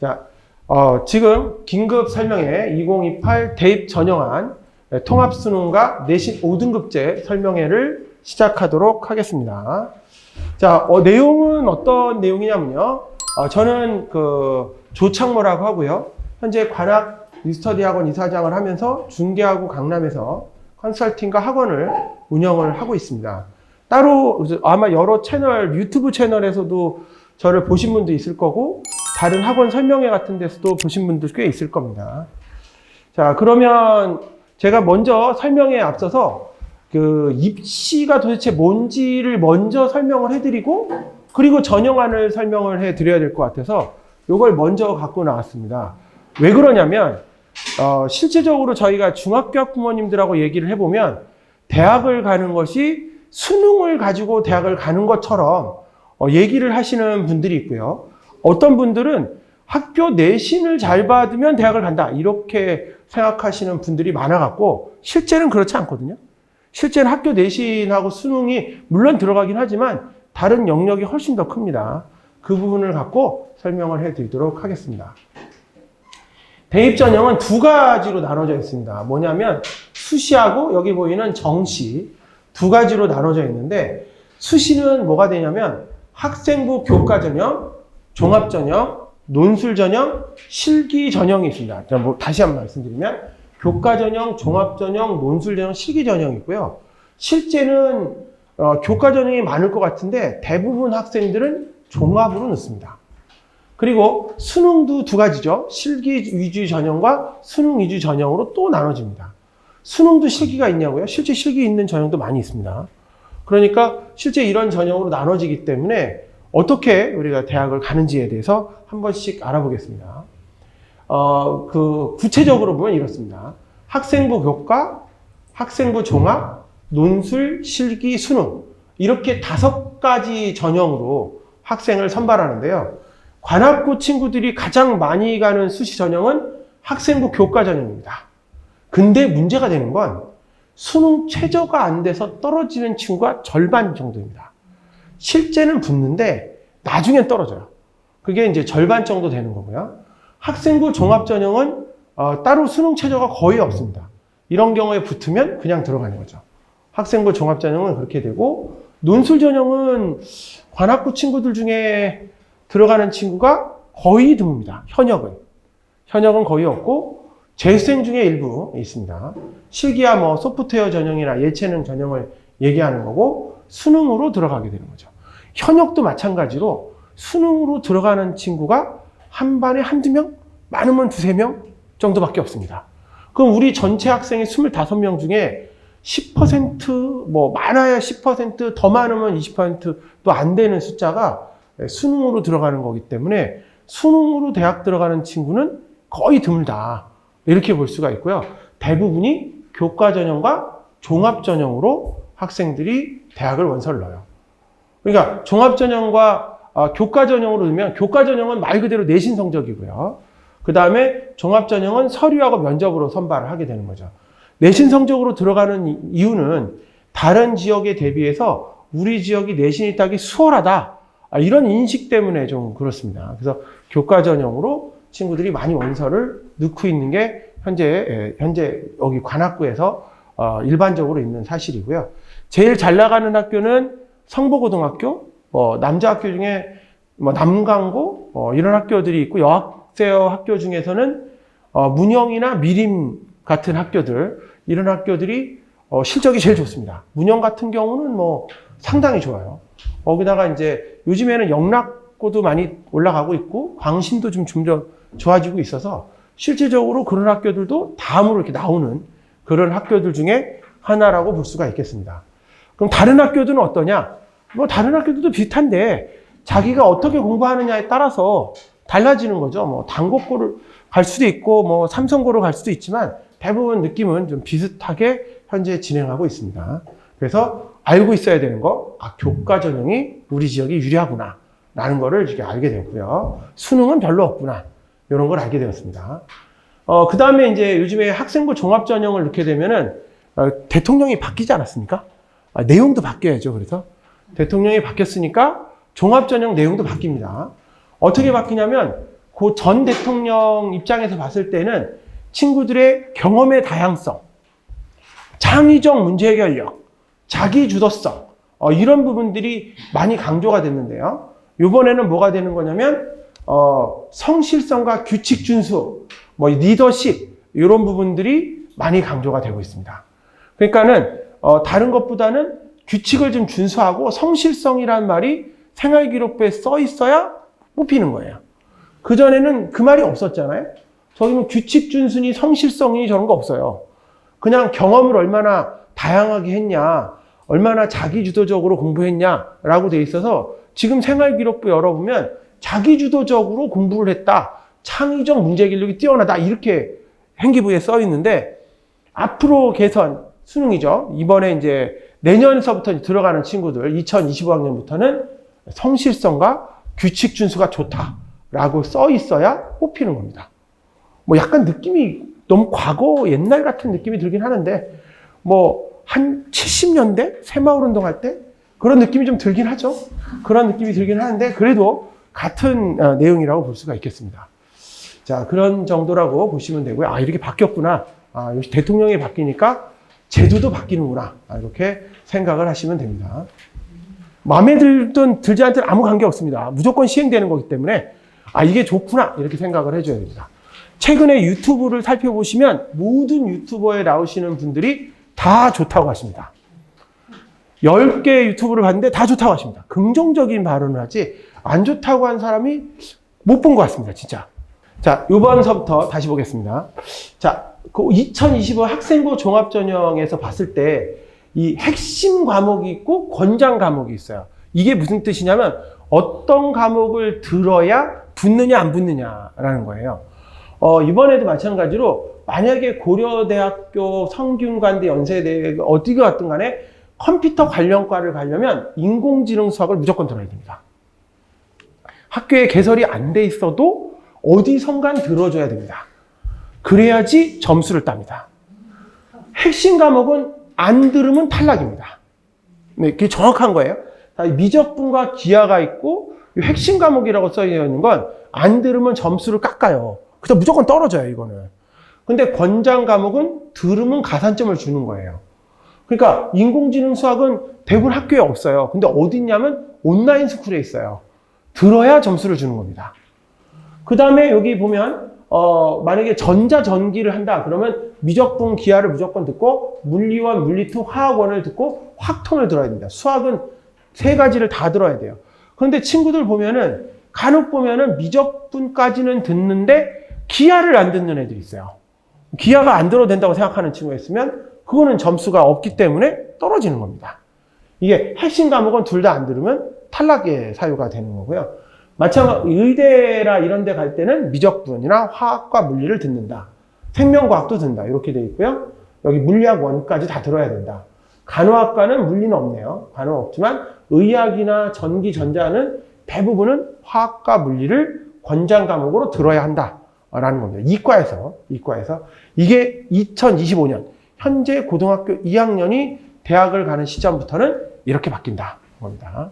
자, 지금 긴급 설명회 2028 대입 전형안 통합수능과 내신 5등급제 설명회를 시작하도록 하겠습니다. 자, 내용은 어떤 내용이냐면요. 저는 조창모라고 하고요. 현재 관악 뉴스터디 학원 이사장을 하면서 중계하고 강남에서 컨설팅과 학원을 운영을 하고 있습니다. 따로 아마 여러 채널, 유튜브 채널에서도 저를 보신 분도 있을 거고 다른 학원 설명회 같은 데서도 보신 분들 꽤 있을 겁니다. 자, 그러면 제가 먼저 설명에 앞서서 입시가 도대체 뭔지를 먼저 설명을 해드리고 그리고 전형안을 설명을 해드려야 될 것 같아서 이걸 먼저 갖고 나왔습니다. 왜 그러냐면 실제적으로 저희가 중학교 학부모님들하고 얘기를 해보면 대학을 가는 것이 수능을 가지고 대학을 가는 것처럼 얘기를 하시는 분들이 있고요. 어떤 분들은 학교 내신을 잘 받으면 대학을 간다 이렇게 생각하시는 분들이 많아갖고 실제는 그렇지 않거든요. 실제는 학교 내신하고 수능이 물론 들어가긴 하지만 다른 영역이 훨씬 더 큽니다. 그 부분을 갖고 설명을 해드리도록 하겠습니다. 대입 전형은 두 가지로 나눠져 있습니다. 뭐냐면 수시하고 여기 보이는 정시 두 가지로 나눠져 있는데 수시는 뭐가 되냐면 학생부 교과 전형, 종합 전형, 논술 전형, 실기 전형이 있습니다. 다시 한번 말씀드리면 교과 전형, 종합 전형, 논술 전형, 실기 전형이 있고요. 실제는 교과 전형이 많을 것 같은데 대부분 학생들은 종합으로 넣습니다. 그리고 수능도 두 가지죠. 실기 위주 전형과 수능 위주 전형으로 또 나눠집니다. 수능도 실기가 있냐고요? 실제 실기 있는 전형도 많이 있습니다. 그러니까 실제 이런 전형으로 나눠지기 때문에 어떻게 우리가 대학을 가는지에 대해서 한 번씩 알아보겠습니다. 구체적으로 보면 이렇습니다. 학생부 교과, 학생부 종합, 논술, 실기, 수능 이렇게 5가지 전형으로 학생을 선발하는데요. 관악구 친구들이 가장 많이 가는 수시 전형은 학생부 교과 전형입니다. 근데 문제가 되는 건 수능 최저가 안 돼서 떨어지는 친구가 절반 정도입니다. 실제는 붙는데 나중엔 떨어져요. 그게 이제 절반 정도 되는 거고요. 학생부 종합 전형은 따로 수능 최저가 거의 없습니다. 이런 경우에 붙으면 그냥 들어가는 거죠. 학생부 종합 전형은 그렇게 되고 논술 전형은 관악구 친구들 중에 들어가는 친구가 거의 드뭅니다. 현역은 거의 없고 재수생 중에 일부 있습니다. 실기야 소프트웨어 전형이나 예체능 전형을 얘기하는 거고 수능으로 들어가게 되는 거죠. 현역도 마찬가지로 수능으로 들어가는 친구가 한 반에 한두 명? 많으면 두세 명 정도밖에 없습니다. 그럼 우리 전체 학생의 25명 중에 10%, 많아야 10%, 더 많으면 20%도 안 되는 숫자가 수능으로 들어가는 거기 때문에 수능으로 대학 들어가는 친구는 거의 드물다. 이렇게 볼 수가 있고요. 대부분이 교과 전형과 종합 전형으로 학생들이 대학을 원서를 넣어요. 그러니까 종합 전형과 교과 전형으로 넣으면 교과 전형은 말 그대로 내신 성적이고요. 그 다음에 종합 전형은 서류하고 면접으로 선발을 하게 되는 거죠. 내신 성적으로 들어가는 이유는 다른 지역에 대비해서 우리 지역이 내신이 따기 수월하다. 이런 인식 때문에 좀 그렇습니다. 그래서 교과 전형으로 친구들이 많이 원서를 넣고 있는 게 현재 여기 관악구에서 일반적으로 있는 사실이고요. 제일 잘 나가는 학교는 성보고등학교, 남자 학교 중에 남강고 이런 학교들이 있고 여학생 학교 중에서는 문영이나 미림 같은 학교들 이런 학교들이 실적이 제일 좋습니다. 문영 같은 경우는 상당히 좋아요. 거기다가 이제 요즘에는 영락고도 많이 올라가고 있고 광신도 좀 더 좋아지고 있어서 실질적으로 그런 학교들도 다음으로 이렇게 나오는 그런 학교들 중에 하나라고 볼 수가 있겠습니다. 그럼 다른 학교들은 어떠냐? 다른 학교들도 비슷한데 자기가 어떻게 공부하느냐에 따라서 달라지는 거죠. 단고고를 갈 수도 있고 삼성고를 갈 수도 있지만 대부분 느낌은 좀 비슷하게 현재 진행하고 있습니다. 그래서 알고 있어야 되는 거, 교과 전형이 우리 지역이 유리하구나 라는 거를 이렇게 알게 되었고요. 수능은 별로 없구나 이런 걸 알게 되었습니다. 그 다음에 이제 요즘에 학생부 종합 전형을 넣게 되면은 대통령이 바뀌지 않았습니까? 내용도 바뀌어야죠. 그래서 대통령이 바뀌었으니까 종합 전형 내용도 바뀝니다. 어떻게 바뀌냐면 그 전 대통령 입장에서 봤을 때는 친구들의 경험의 다양성, 창의적 문제 해결력, 자기 주도성, 이런 부분들이 많이 강조가 됐는데요. 이번에는 뭐가 되는 거냐면 성실성과 규칙 준수, 리더십 이런 부분들이 많이 강조가 되고 있습니다. 그러니까는 다른 것보다는 규칙을 좀 준수하고 성실성이라는 말이 생활기록부에 써 있어야 뽑히는 거예요. 그전에는 그 말이 없었잖아요. 저기는 규칙 준수니 성실성이 저런 거 없어요. 그냥 경험을 얼마나 다양하게 했냐, 얼마나 자기주도적으로 공부했냐라고 돼 있어서 지금 생활기록부 열어보면 자기주도적으로 공부를 했다, 창의적 문제기력이 뛰어나다 이렇게 행기부에 써 있는데 앞으로 개선, 수능이죠. 이번에 이제 내년서부터 들어가는 친구들 2025학년부터는 성실성과 규칙 준수가 좋다라고 써 있어야 뽑히는 겁니다. 약간 느낌이 너무 과거 옛날 같은 느낌이 들긴 하는데 한 70년대 새마을운동 할 때 그런 느낌이 좀 들긴 하죠. 그런 느낌이 들긴 하는데 그래도 같은 내용이라고 볼 수가 있겠습니다. 자, 그런 정도라고 보시면 되고요. 아, 이렇게 바뀌었구나. 아, 역시 대통령이 바뀌니까 제도도 바뀌는구나. 이렇게 생각을 하시면 됩니다. 마음에 들든 들지 않든 아무 관계 없습니다. 무조건 시행되는 거기 때문에 이게 좋구나 이렇게 생각을 해줘야 됩니다. 최근에 유튜브를 살펴보시면 모든 유튜버에 나오시는 분들이 다 좋다고 하십니다. 10개 유튜브를 봤는데 다 좋다고 하십니다. 긍정적인 발언을 하지 안 좋다고 한 사람이 못 본 것 같습니다. 진짜. 자, 이번서부터 다시 보겠습니다. 자, 그 2025 학생부 종합전형에서 봤을 때 이 핵심 과목이 있고 권장 과목이 있어요. 이게 무슨 뜻이냐면 어떤 과목을 들어야 붙느냐 안 붙느냐라는 거예요. 이번에도 마찬가지로 만약에 고려대학교 성균관대 연세대 어디가 갔든 간에 컴퓨터 관련과를 가려면 인공지능 수학을 무조건 들어야 됩니다. 학교에 개설이 안 돼 있어도 어디선간 들어줘야 됩니다. 그래야지 점수를 땁니다. 핵심 과목은 안 들으면 탈락입니다. 네, 그게 정확한 거예요. 미적분과 기하가 있고 핵심 과목이라고 써 있는 건 안 들으면 점수를 깎아요. 그래서 무조건 떨어져요, 이거는. 근데 권장 과목은 들으면 가산점을 주는 거예요. 그러니까 인공지능 수학은 대부분 학교에 없어요. 근데 어디 있냐면 온라인 스쿨에 있어요. 들어야 점수를 주는 겁니다. 그 다음에 여기 보면 만약에 전자전기를 한다 그러면 미적분 기하를 무조건 듣고 물리원, 물리투, 화학원을 듣고 확통을 들어야 됩니다. 수학은 3가지를 다 들어야 돼요. 그런데 친구들 보면은 간혹 보면은 미적분까지는 듣는데 기하를 안 듣는 애들이 있어요. 기하가 안 들어도 된다고 생각하는 친구가 있으면 그거는 점수가 없기 때문에 떨어지는 겁니다. 이게 핵심 과목은 둘 다 안 들으면 탈락의 사유가 되는 거고요. 마찬가지로 의대라 이런 데 갈 때는 미적분이나 화학과 물리를 듣는다. 생명과학도 듣는다. 이렇게 돼 있고요. 여기 물리학 원까지 다 들어야 된다. 간호학과는 물리는 없네요. 간호는 없지만 의학이나 전기, 전자는 대부분은 화학과 물리를 권장 과목으로 들어야 한다라는 겁니다. 이과에서. 이게 2025년 현재 고등학교 2학년이 대학을 가는 시점부터는 이렇게 바뀐다. 겁니다.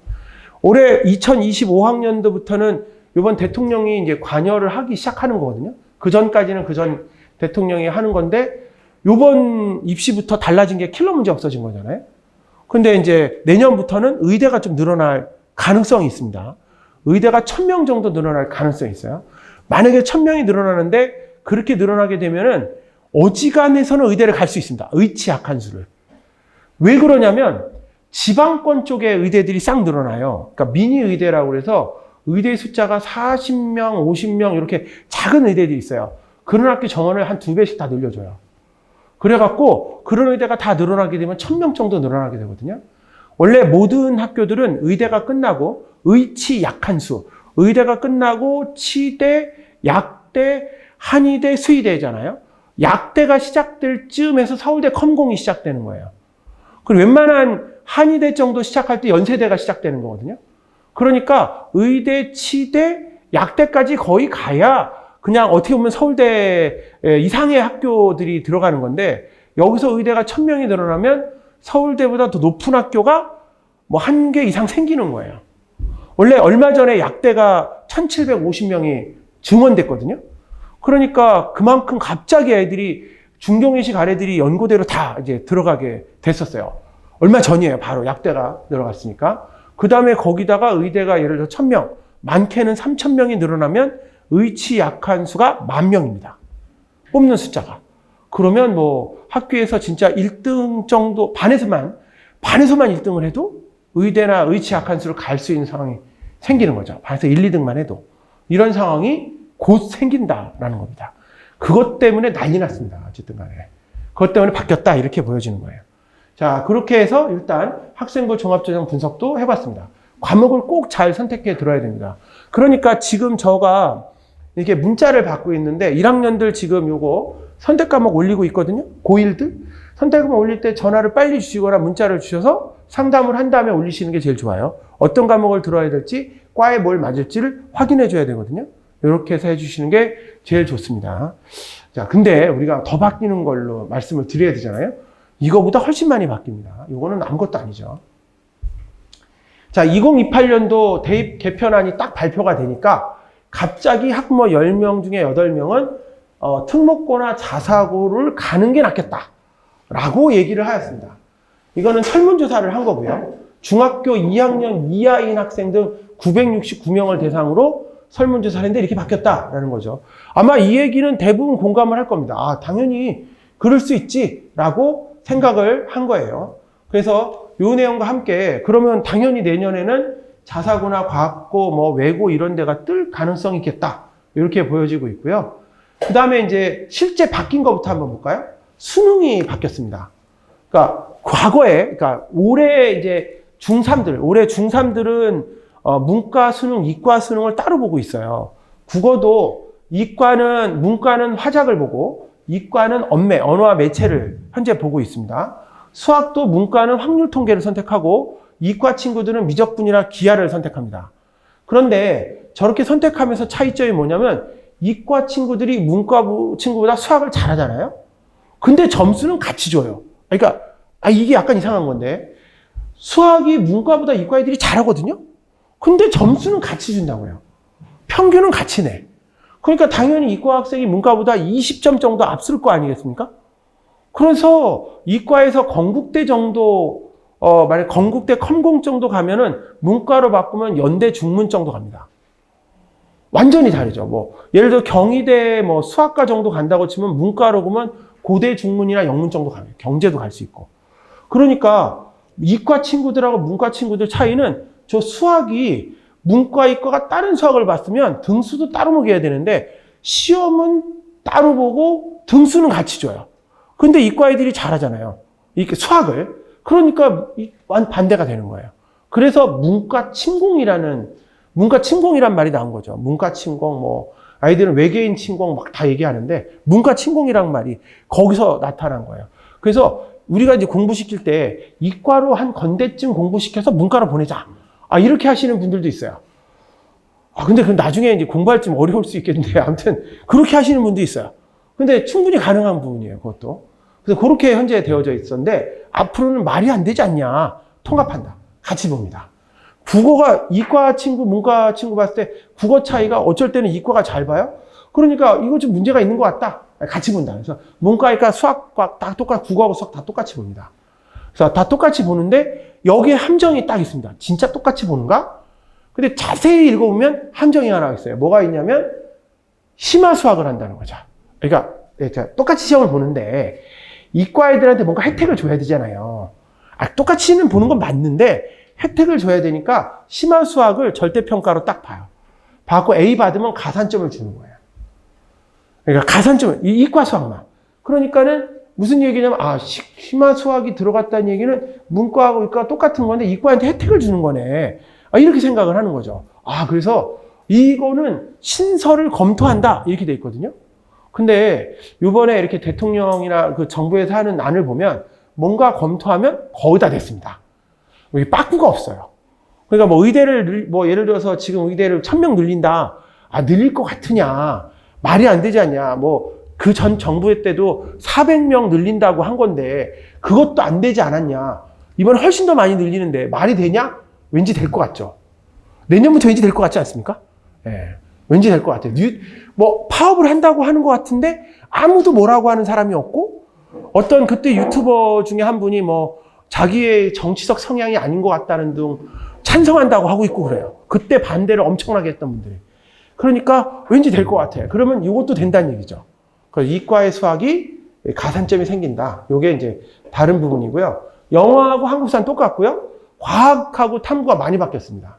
올해 2025학년도부터는 이번 대통령이 이제 관여를 하기 시작하는 거거든요. 그 전까지는 그 전 대통령이 하는 건데, 이번 입시부터 달라진 게 킬러 문제 없어진 거잖아요. 근데 이제 내년부터는 의대가 좀 늘어날 가능성이 있습니다. 의대가 1000명 정도 늘어날 가능성이 있어요. 만약에 1000명이 늘어나는데 그렇게 늘어나게 되면은 어지간해서는 의대를 갈 수 있습니다. 의치 약한 수를. 왜 그러냐면 지방권 쪽에 의대들이 싹 늘어나요. 그러니까 미니 의대라고 해서 의대 숫자가 40명, 50명 이렇게 작은 의대들이 있어요. 그런 학교 정원을 한 2배씩 다 늘려줘요. 그래갖고 그런 의대가 다 늘어나게 되면 1000명 정도 늘어나게 되거든요. 원래 모든 학교들은 의대가 끝나고 의치 약한 수, 의대가 끝나고 치대, 약대, 한의대, 수의대잖아요. 약대가 시작될 쯤에서 서울대 컴공이 시작되는 거예요. 그리고 웬만한 한의대 정도 시작할 때 연세대가 시작되는 거거든요. 그러니까 의대, 치대, 약대까지 거의 가야 그냥 어떻게 보면 서울대 이상의 학교들이 들어가는 건데, 여기서 의대가 1000명이 늘어나면 서울대보다 더 높은 학교가 뭐 1개 이상 생기는 거예요. 원래 얼마 전에 약대가 1750명이 증원됐거든요. 그러니까 그만큼 갑자기 애들이 중경외식 아래들이 연고대로 다 이제 들어가게 됐었어요. 얼마 전이에요. 바로 약대가 들어갔으니까. 그 다음에 거기다가 의대가 예를 들어 1000명, 많게는 3000명이 늘어나면 의치 약한 수가 10,000명입니다. 뽑는 숫자가. 그러면 뭐 학교에서 진짜 1등 정도, 반에서만 1등을 해도 의대나 의치 약한 수를 갈 수 있는 상황이 생기는 거죠. 반에서 1, 2등만 해도. 이런 상황이 곧 생긴다라는 겁니다. 그것 때문에 난리 났습니다. 어쨌든 간에. 그것 때문에 바뀌었다. 이렇게 보여지는 거예요. 자, 그렇게 해서 일단 학생부 종합전형 분석도 해봤습니다. 과목을 꼭 잘 선택해 들어야 됩니다. 그러니까 지금 저가 이렇게 문자를 받고 있는데 1학년들 지금 요거 선택 과목 올리고 있거든요. 고1들. 선택 과목 올릴 때 전화를 빨리 주시거나 문자를 주셔서 상담을 한 다음에 올리시는 게 제일 좋아요. 어떤 과목을 들어야 될지, 과에 뭘 맞을지를 확인해 줘야 되거든요. 이렇게 해서 해주시는 게 제일 좋습니다. 자, 근데 우리가 더 바뀌는 걸로 말씀을 드려야 되잖아요. 이거보다 훨씬 많이 바뀝니다. 이거는 아무것도 아니죠. 자, 2028년도 대입 개편안이 딱 발표가 되니까 갑자기 학부모 10명 중에 8명은 특목고나 자사고를 가는 게 낫겠다라고 얘기를 하였습니다. 이거는 설문조사를 한 거고요. 중학교 2학년 이하인 학생 등 969명을 대상으로 설문조사를 했는데 이렇게 바뀌었다라는 거죠. 아마 이 얘기는 대부분 공감을 할 겁니다. 아, 당연히 그럴 수 있지라고 생각을 한 거예요. 그래서 이 내용과 함께 그러면 당연히 내년에는 자사고나 과학고, 뭐 외고 이런 데가 뜰 가능성이 있겠다. 이렇게 보여지고 있고요. 그 다음에 이제 실제 바뀐 것부터 한번 볼까요? 수능이 바뀌었습니다. 그러니까 과거에, 그러니까 올해 이제 올해 중3들은 문과 수능, 이과 수능을 따로 보고 있어요. 국어도 문과는 화작을 보고 이과는 언어와 매체를 현재 보고 있습니다. 수학도 문과는 확률 통계를 선택하고 이과 친구들은 미적분이나 기하를 선택합니다. 그런데 저렇게 선택하면서 차이점이 뭐냐면 이과 친구들이 문과 친구보다 수학을 잘하잖아요. 근데 점수는 같이 줘요. 그러니까 이게 약간 이상한 건데 수학이 문과보다 이과 애들이 잘하거든요. 근데 점수는 같이 준다고요. 평균은 같이 내. 그러니까 당연히 이과 학생이 문과보다 20점 정도 앞설 거 아니겠습니까? 그래서 이과에서 건국대 정도 만약 건국대 컴공 정도 가면은 문과로 바꾸면 연대 중문 정도 갑니다. 완전히 다르죠. 뭐 예를 들어 경희대 뭐 수학과 정도 간다고 치면 문과로 보면 고대 중문이나 영문 정도 가요. 경제도 갈 수 있고. 그러니까 이과 친구들하고 문과 친구들 차이는 저 수학이 문과 이과가 다른 수학을 봤으면 등수도 따로 먹여야 되는데 시험은 따로 보고 등수는 같이 줘요. 근데 이과 애들이 잘하잖아요. 이렇게 수학을. 그러니까 반대가 되는 거예요. 그래서 문과 침공이란 말이 나온 거죠. 문과 침공, 뭐, 아이들은 외계인 침공 막 다 얘기하는데, 문과 침공이란 말이 거기서 나타난 거예요. 그래서 우리가 이제 공부시킬 때, 이과로 한 건대쯤 공부시켜서 문과로 보내자. 이렇게 하시는 분들도 있어요. 근데 그럼 나중에 이제 공부할 좀 어려울 수 있겠는데, 아무튼, 그렇게 하시는 분도 있어요. 근데 충분히 가능한 부분이에요, 그것도. 그래서 그렇게 현재 되어져 있었는데, 앞으로는 말이 안 되지 않냐. 통합한다. 같이 봅니다. 국어가 이과 친구, 문과 친구 봤을 때 국어 차이가 어쩔 때는 이과가 잘 봐요? 그러니까 이거 좀 문제가 있는 것 같다. 같이 본다. 그래서 문과니까 수학과 다 똑같이, 국어하고 수학 다 똑같이 봅니다. 그래서 다 똑같이 보는데 여기에 함정이 딱 있습니다. 진짜 똑같이 보는가? 근데 자세히 읽어보면 함정이 하나 있어요. 뭐가 있냐면 심화 수학을 한다는 거죠. 그러니까 똑같이 시험을 보는데 이과 애들한테 뭔가 혜택을 줘야 되잖아요. 똑같이는 보는 건 맞는데 혜택을 줘야 되니까 심화 수학을 절대평가로 딱 봐요. 받고 A 받으면 가산점을 주는 거예요. 그러니까 가산점을, 이과 수학만. 그러니까는 무슨 얘기냐면, 심화 수학이 들어갔다는 얘기는 문과하고 이과가 똑같은 건데 이과한테 혜택을 주는 거네. 이렇게 생각을 하는 거죠. 그래서 이거는 신설을 검토한다. 이렇게 돼 있거든요. 근데 요번에 이렇게 대통령이나 그 정부에서 하는 안을 보면 뭔가 검토하면 거의 다 됐습니다. 여기 빠꾸가 없어요. 그러니까 뭐 의대를, 뭐 예를 들어서 지금 의대를 1000명 늘린다. 늘릴 것 같으냐. 말이 안 되지 않냐. 뭐 그 전 정부 때도 400명 늘린다고 한 건데 그것도 안 되지 않았냐. 이번에 훨씬 더 많이 늘리는데 말이 되냐? 왠지 될 것 같죠. 내년부터 왠지 될 것 같지 않습니까? 예. 왠지 될 것 같아요. 뭐 파업을 한다고 하는 것 같은데 아무도 뭐라고 하는 사람이 없고 어떤 그때 유튜버 중에 한 분이 뭐 자기의 정치적 성향이 아닌 것 같다는 등 찬성한다고 하고 있고 그래요. 그때 반대를 엄청나게 했던 분들이. 그러니까 왠지 될 것 같아요. 그러면 이것도 된다는 얘기죠. 그래서 이과의 수학이 가산점이 생긴다. 이게 이제 다른 부분이고요. 영어하고 한국사는 똑같고요. 과학하고 탐구가 많이 바뀌었습니다.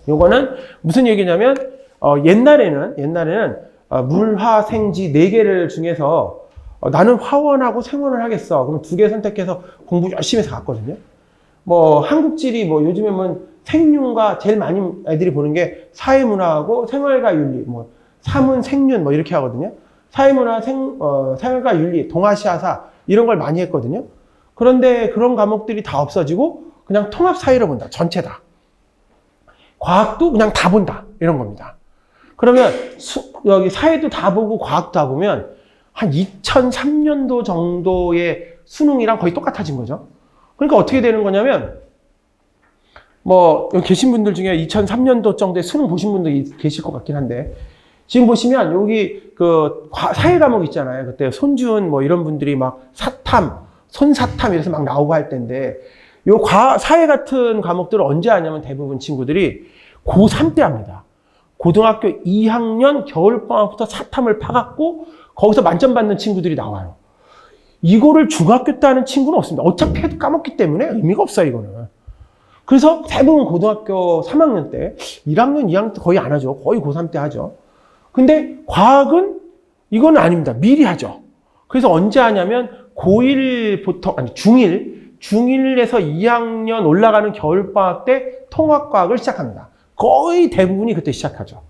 요거는 무슨 얘기냐면 옛날에는 물화생지 4개를 중에서 나는 화원하고 생원을 하겠어. 그럼 2개 선택해서 공부 열심히 해서 갔거든요. 뭐 한국지리 뭐 요즘에는 생윤과 제일 많이 애들이 보는 게 사회문화하고 생활과 윤리, 뭐 사문, 생윤 뭐 이렇게 하거든요. 사회문화, 생활과 윤리, 동아시아사 이런 걸 많이 했거든요. 그런데 그런 과목들이 다 없어지고 그냥 통합 사회로 본다. 전체다. 과학도 그냥 다 본다. 이런 겁니다. 그러면 여기 사회도 다 보고 과학도 다 보면 한 2003년도 정도의 수능이랑 거의 똑같아진 거죠. 그러니까 어떻게 되는 거냐면 뭐 여기 계신 분들 중에 2003년도 정도에 수능 보신 분도 계실 것 같긴 한데 지금 보시면 여기 그 사회 과목 있잖아요. 그때 손준 뭐 이런 분들이 막 사탐, 손사탐 이래서 막 나오고 할 때인데 요 사회 같은 과목들을 언제 하냐면 대부분 친구들이 고3 때 합니다. 고등학교 2학년 겨울방학부터 사탐을 파갖고 거기서 만점 받는 친구들이 나와요. 이거를 중학교 때 하는 친구는 없습니다. 어차피 해도 까먹기 때문에 의미가 없어요, 이거는. 그래서 대부분 고등학교 3학년 때, 1학년, 2학년 때 거의 안 하죠. 거의 고3 때 하죠. 근데 과학은 이건 아닙니다. 미리 하죠. 그래서 언제 하냐면 고1부터, 아니 중1에서 2학년 올라가는 겨울방학 때 통합과학을 시작합니다. 거의 대부분이 그때 시작하죠.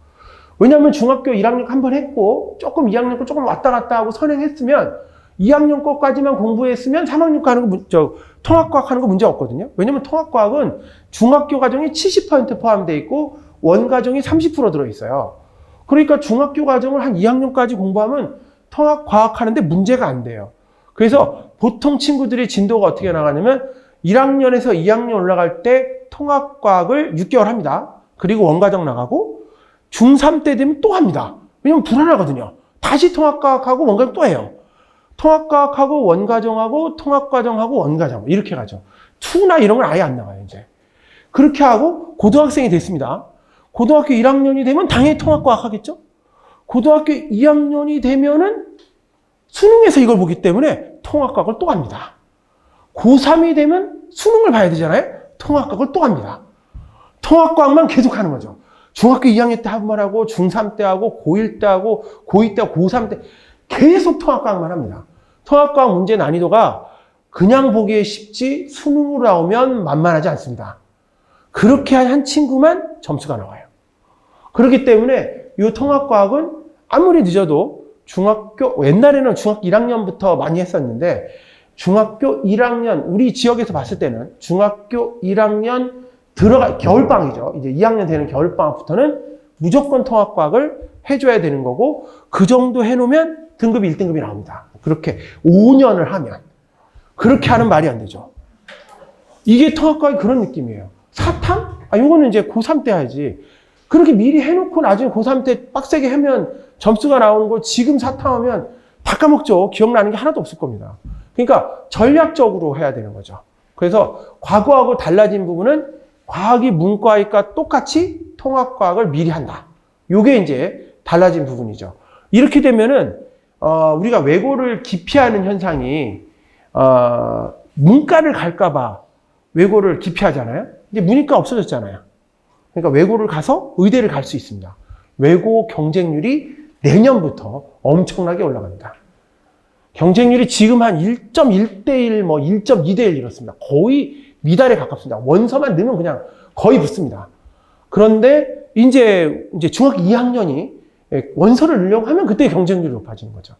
왜냐하면 중학교 1학년 한 번 했고 조금 2학년 거 조금 왔다 갔다 하고 선행했으면 2학년 거까지만 공부했으면 3학년 거 하는 거, 통합과학 하는 거 문제 없거든요. 왜냐면 통합과학은 중학교 과정이 70% 포함되어 있고 원과정이 30% 들어있어요. 그러니까 중학교 과정을 한 2학년까지 공부하면 통합과학 하는데 문제가 안 돼요. 그래서 보통 친구들이 진도가 어떻게 나가냐면 1학년에서 2학년 올라갈 때 통합과학을 6개월 합니다. 그리고 원과정 나가고 중3 때 되면 또 합니다. 왜냐면 불안하거든요. 다시 통합과학하고 원과정 또 해요. 통합과학하고 원과정하고 통합과정하고 원과정 이렇게 가죠. 투나 이런 건 아예 안 나와요. 이제 그렇게 하고 고등학생이 됐습니다. 고등학교 1학년이 되면 당연히 통합과학 하겠죠. 고등학교 2학년이 되면은 수능에서 이걸 보기 때문에 통합과학을 또 합니다. 고3이 되면 수능을 봐야 되잖아요. 통합과학을 또 합니다. 통합과학만 계속 하는 거죠. 중학교 2학년 때 한 번 하고 중3 때 하고 고1 때 하고 고2 때 하고 고3 때 계속 통합과학만 합니다. 통합과학 문제 난이도가 그냥 보기에 쉽지 수능으로 나오면 만만하지 않습니다. 그렇게 한 친구만 점수가 나와요. 그렇기 때문에 이 통합과학은 아무리 늦어도 옛날에는 중학교 1학년부터 많이 했었는데 중학교 1학년, 우리 지역에서 봤을 때는 중학교 1학년 겨울방학이죠. 이제 2학년 되는 겨울방학부터는 무조건 통합과학을 해줘야 되는 거고 그 정도 해놓으면 등급이 1등급이 나옵니다. 그렇게 5년을 하면. 그렇게 하는 말이 안 되죠. 이게 통합과학이 그런 느낌이에요. 사탐? 이거는 이제 고3 때 하지. 그렇게 미리 해놓고 나중에 고3 때 빡세게 하면 점수가 나오는 거 지금 사탐하면 다 까먹죠. 기억나는 게 하나도 없을 겁니다. 그러니까 전략적으로 해야 되는 거죠. 그래서 과거하고 달라진 부분은 과학이 문과이과 똑같이 통합과학을 미리 한다. 이게 이제 달라진 부분이죠. 이렇게 되면은 우리가 외고를 기피하는 현상이 문과를 갈까봐 외고를 기피하잖아요. 이제 문이과 없어졌잖아요. 그러니까 외고를 가서 의대를 갈 수 있습니다. 외고 경쟁률이 내년부터 엄청나게 올라갑니다. 경쟁률이 지금 한 1.1대1, 뭐 1.2대1 이렇습니다. 거의 미달에 가깝습니다. 원서만 넣으면 그냥 거의 붙습니다. 그런데 이제 중학교 2학년이 원서를 넣으려고 하면 그때 경쟁률이 높아지는 거죠.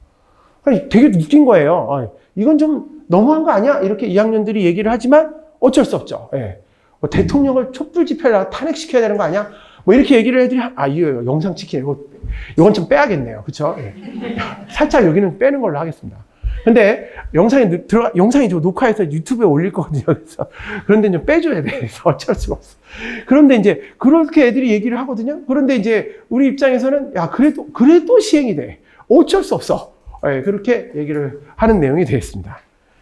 되게 웃긴 거예요. 이건 좀 너무한 거 아니야? 이렇게 2학년들이 얘기를 하지만 어쩔 수 없죠. 예. 뭐 대통령을 촛불 집회를 탄핵시켜야 되는 거 아니야? 뭐 이렇게 얘기를 해드리 이거 영상 찍히네. 이건 좀 빼야겠네요. 그쵸? 예. 살짝 여기는 빼는 걸로 하겠습니다. 근데 영상이 좀 녹화해서 유튜브에 올릴 거거든요. 그런데 좀 빼줘야 돼. 그래서 어쩔 수가 없어. 그런데 이제 그렇게 애들이 얘기를 하거든요. 그런데 이제 우리 입장에서는 야, 그래도 시행이 돼. 어쩔 수 없어. 네, 그렇게 얘기를 하는 내용이 되겠습니다.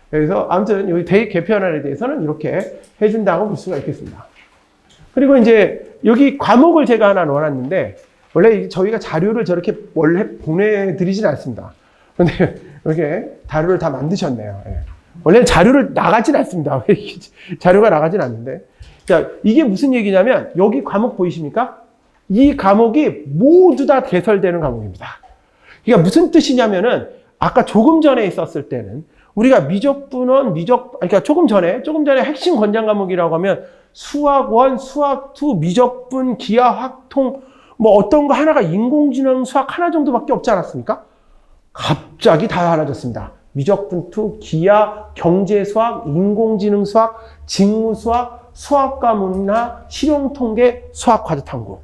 그래서 아무튼 여기 대입 개편안에 대해서는 이렇게 해준다고 볼 수가 있겠습니다. 그리고 이제 여기 과목을 제가 하나 넣어놨는데 원래 저희가 자료를 저렇게 원래 보내드리진 않습니다. 그런데 이렇게 자료를 다 만드셨네요. 예. 원래는 자료를 나가진 않습니다. 자료가 나가진 않는데. 자, 이게 무슨 얘기냐면 여기 과목 보이십니까? 이 과목이 모두 다 개설되는 과목입니다. 그러니까 무슨 뜻이냐면은 아까 조금 전에 있었을 때는 우리가 미적분원, 그러니까 조금 전에 핵심 권장 과목이라고 하면 수학 1, 수학 2, 미적분, 기하, 확통, 뭐 어떤 거 하나가 인공지능 수학 하나 정도밖에 없지 않았습니까? 갑자기 다 달라졌습니다. 미적분 2, 기하, 경제수학, 인공지능 수학, 직무수학, 수학과문이나 실용통계, 수학과제탐구.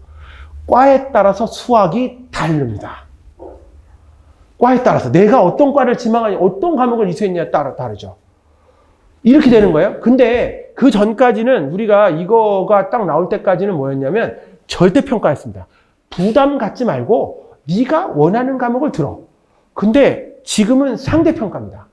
과에 따라서 수학이 다릅니다. 과에 따라서 내가 어떤 과를 지망하냐, 어떤 과목을 이수했냐에 따라 다르죠. 이렇게 되는 거예요. 근데 그 전까지는 우리가 이거가 딱 나올 때까지는 뭐였냐면 절대평가였습니다. 부담 갖지 말고 네가 원하는 과목을 들어. 근데 지금은 상대평가입니다.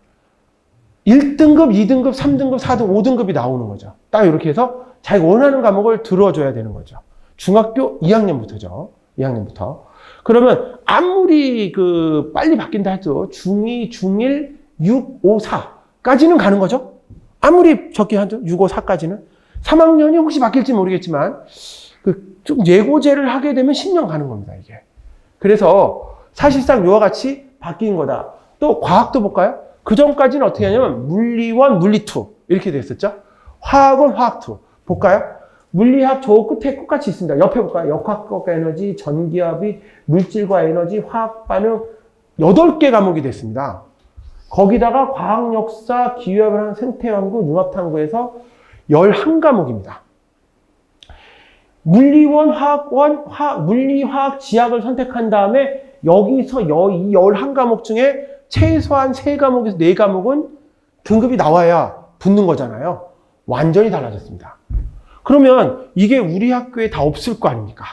1등급, 2등급, 3등급, 4등급, 5등급이 나오는 거죠. 딱 이렇게 해서 자기가 원하는 과목을 들어줘야 되는 거죠. 중학교 2학년부터죠. 2학년부터. 그러면 아무리 빨리 바뀐다 해도 중2, 중1, 6, 5, 4까지는 가는 거죠. 아무리 적게 하죠. 6, 5, 4까지는. 3학년이 혹시 바뀔지 모르겠지만 좀 예고제를 하게 되면 10년 가는 겁니다. 이게. 그래서 사실상 이와 같이 바뀐 거다. 또 과학도 볼까요? 그 전까지는 어떻게 하냐면 물리 1, 물리 2 이렇게 됐었죠. 화학 1, 화학 2 볼까요? 물리학 저 끝에 똑같이 있습니다. 옆에 볼까요? 역학과 에너지, 전기압이, 물질과 에너지, 화학 반응 8개 과목이 됐습니다. 거기다가 과학 역사, 기후변화, 생태연구, 융합탐구에서 11과목입니다. 물리 1, 화학 1, 물리, 화학, 지학을 선택한 다음에 여기서 이 11과목 중에 최소한 3과목에서 4과목은 등급이 나와야 붙는 거잖아요. 완전히 달라졌습니다. 그러면 이게 우리 학교에 다 없을 거 아닙니까?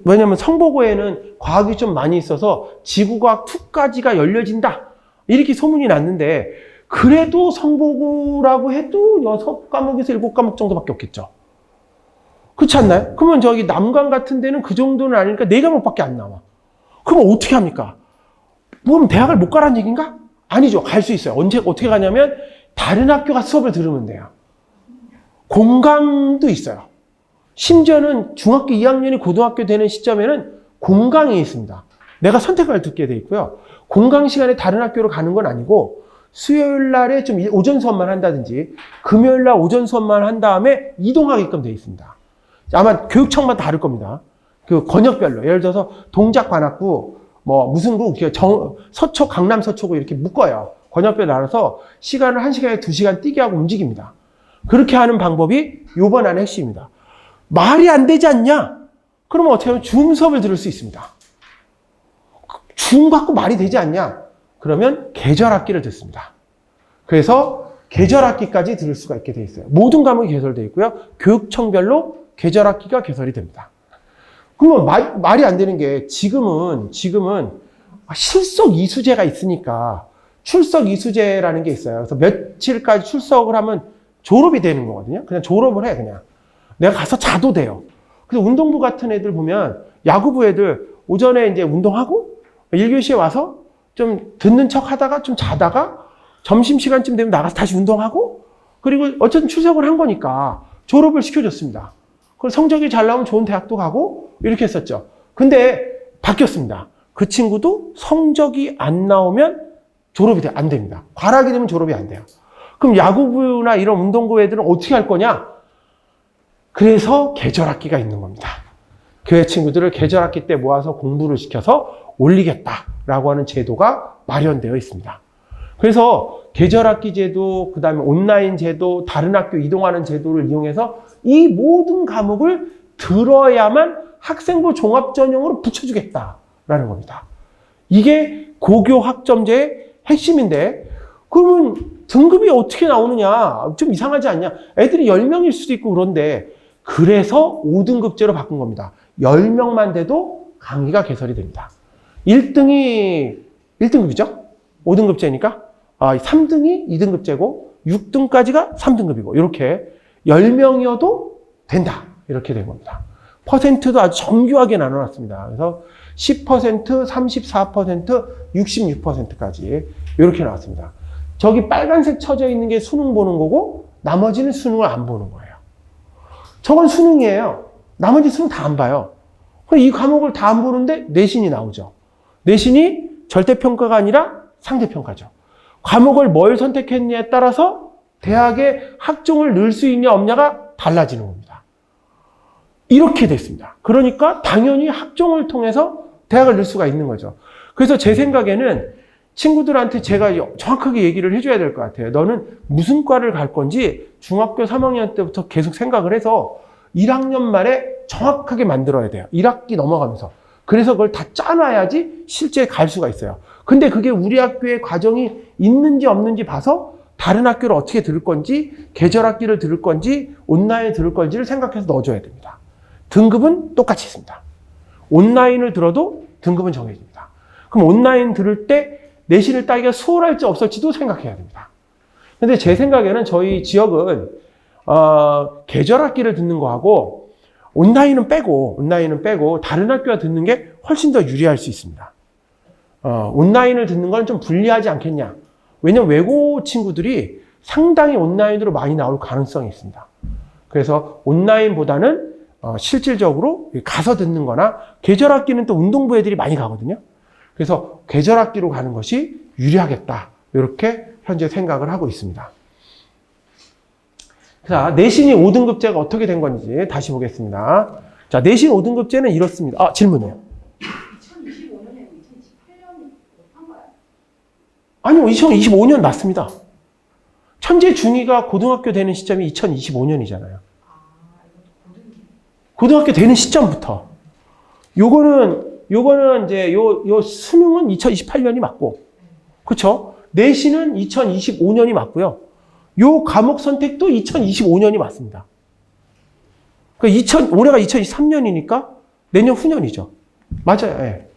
왜냐하면 성보고에는 과학이 좀 많이 있어서 지구과학 2까지가 열려진다. 이렇게 소문이 났는데 그래도 성보고라고 해도 6과목에서 7과목 정도밖에 없겠죠. 그렇지 않나요? 그러면 저기 남강 같은 데는 그 정도는 아니니까 4과목밖에 안 나와. 그럼 어떻게 합니까? 그럼 대학을 못 가라는 얘기인가? 아니죠. 갈 수 있어요. 어떻게 가냐면 다른 학교가 수업을 들으면 돼요. 공강도 있어요. 심지어는 중학교 2학년이 고등학교 되는 시점에는 공강이 있습니다. 내가 선택을 듣게 돼 있고요. 공강 시간에 다른 학교로 가는 건 아니고 수요일 날에 좀 오전 수업만 한다든지 금요일 날 오전 수업만 한 다음에 이동하게끔 돼 있습니다. 아마 교육청마다 다를 겁니다. 그 권역별로. 예를 들어서 동작관악구, 뭐 무슨 구, 서초, 강남 서초구 이렇게 묶어요. 권역별로 알아서 시간을 1시간에 2시간 뛰게 하고 움직입니다. 그렇게 하는 방법이 요번 안의 핵심입니다. 말이 안 되지 않냐? 그러면 어떻게 하면 줌 수업을 들을 수 있습니다. 줌 갖고 말이 되지 않냐? 그러면 계절학기를 듣습니다. 그래서 계절학기까지 들을 수가 있게 돼 있어요. 모든 과목이 개설되어 있고요. 교육청별로 계절학기가 개설이 됩니다. 그러면 말이 안 되는 게 지금은 실속 이수제가 있으니까 출석 이수제라는 게 있어요. 그래서 며칠까지 출석을 하면 졸업이 되는 거거든요. 그냥 졸업을 해, 그냥. 내가 가서 자도 돼요. 그래서 운동부 같은 애들 보면 야구부 애들 오전에 이제 운동하고 1교시에 와서 좀 듣는 척 하다가 좀 자다가 점심시간쯤 되면 나가서 다시 운동하고 그리고 어쨌든 출석을 한 거니까 졸업을 시켜줬습니다. 그리고 성적이 잘 나오면 좋은 대학도 가고 이렇게 했었죠. 근데 바뀌었습니다. 그 친구도 성적이 안 나오면 졸업이 안 됩니다. 과락이 되면 졸업이 안 돼요. 그럼 야구부나 이런 운동부 애들은 어떻게 할 거냐? 그래서 계절학기가 있는 겁니다. 그 친구들을 계절학기 때 모아서 공부를 시켜서 올리겠다라고 하는 제도가 마련되어 있습니다. 그래서 계절학기 제도, 그 다음에 온라인 제도, 다른 학교 이동하는 제도를 이용해서 이 모든 과목을 들어야만 학생부 종합전형으로 붙여주겠다라는 겁니다. 이게 고교 학점제의 핵심인데 그러면 등급이 어떻게 나오느냐? 좀 이상하지 않냐? 애들이 10명일 수도 있고 그런데 그래서 5등급제로 바꾼 겁니다. 10명만 돼도 강의가 개설이 됩니다. 1등이 1등급이죠? 5등급제니까. 3등이 2등급제고 6등까지가 3등급이고 이렇게 10명이어도 된다. 이렇게 된 겁니다. 퍼센트도 아주 정교하게 나눠놨습니다. 그래서 10%, 34%, 66%까지 이렇게 나왔습니다. 저기 빨간색 쳐져 있는 게 수능 보는 거고 나머지는 수능을 안 보는 거예요. 저건 수능이에요. 나머지 수능 다 안 봐요. 이 과목을 다 안 보는데 내신이 나오죠. 내신이 절대평가가 아니라 상대평가죠. 과목을 뭘 선택했냐에 따라서 대학에 학종을 넣을 수 있냐 없냐가 달라지는 겁니다. 이렇게 됐습니다. 그러니까 당연히 학종을 통해서 대학을 넣을 수가 있는 거죠. 그래서 제 생각에는 친구들한테 제가 정확하게 얘기를 해줘야 될 것 같아요. 너는 무슨 과를 갈 건지 중학교 3학년 때부터 계속 생각을 해서 1학년 말에 정확하게 만들어야 돼요. 1학기 넘어가면서. 그래서 그걸 다 짜놔야지 실제 갈 수가 있어요. 근데 그게 우리 학교에 과정이 있는지 없는지 봐서 다른 학교를 어떻게 들을 건지, 계절 학기를 들을 건지, 온라인을 들을 건지를 생각해서 넣어줘야 됩니다. 등급은 똑같이 있습니다. 온라인을 들어도 등급은 정해집니다. 그럼 온라인 들을 때 내신을 따기가 수월할지 없을지도 생각해야 됩니다. 근데 제 생각에는 저희 지역은 계절 학기를 듣는 거하고 온라인은 빼고 다른 학교가 듣는 게 훨씬 더 유리할 수 있습니다. 온라인을 듣는 건 좀 불리하지 않겠냐. 왜냐면 외고 친구들이 상당히 온라인으로 많이 나올 가능성이 있습니다. 그래서 온라인보다는 실질적으로 가서 듣는 거나 계절 학기는 또 운동부 애들이 많이 가거든요. 그래서 계절 학기로 가는 것이 유리하겠다. 이렇게 현재 생각을 하고 있습니다. 자, 내신이 5등급제가 어떻게 된 건지 다시 보겠습니다. 자, 내신 5등급제는 이렇습니다. 질문이요. 2025년에 2028년이 못한가요? 아니요, 2025년 맞습니다. 천재 중2가 고등학교 되는 시점이 2025년이잖아요. 고등학교 되는 시점부터. 요거는 이제 요 수능은 2028년이 맞고, 그쵸? 내신은 2025년이 맞고요. 요 과목 선택도 2025년이 맞습니다. 그러니까 올해가 2023년이니까 내년 후년이죠. 맞아요. 예.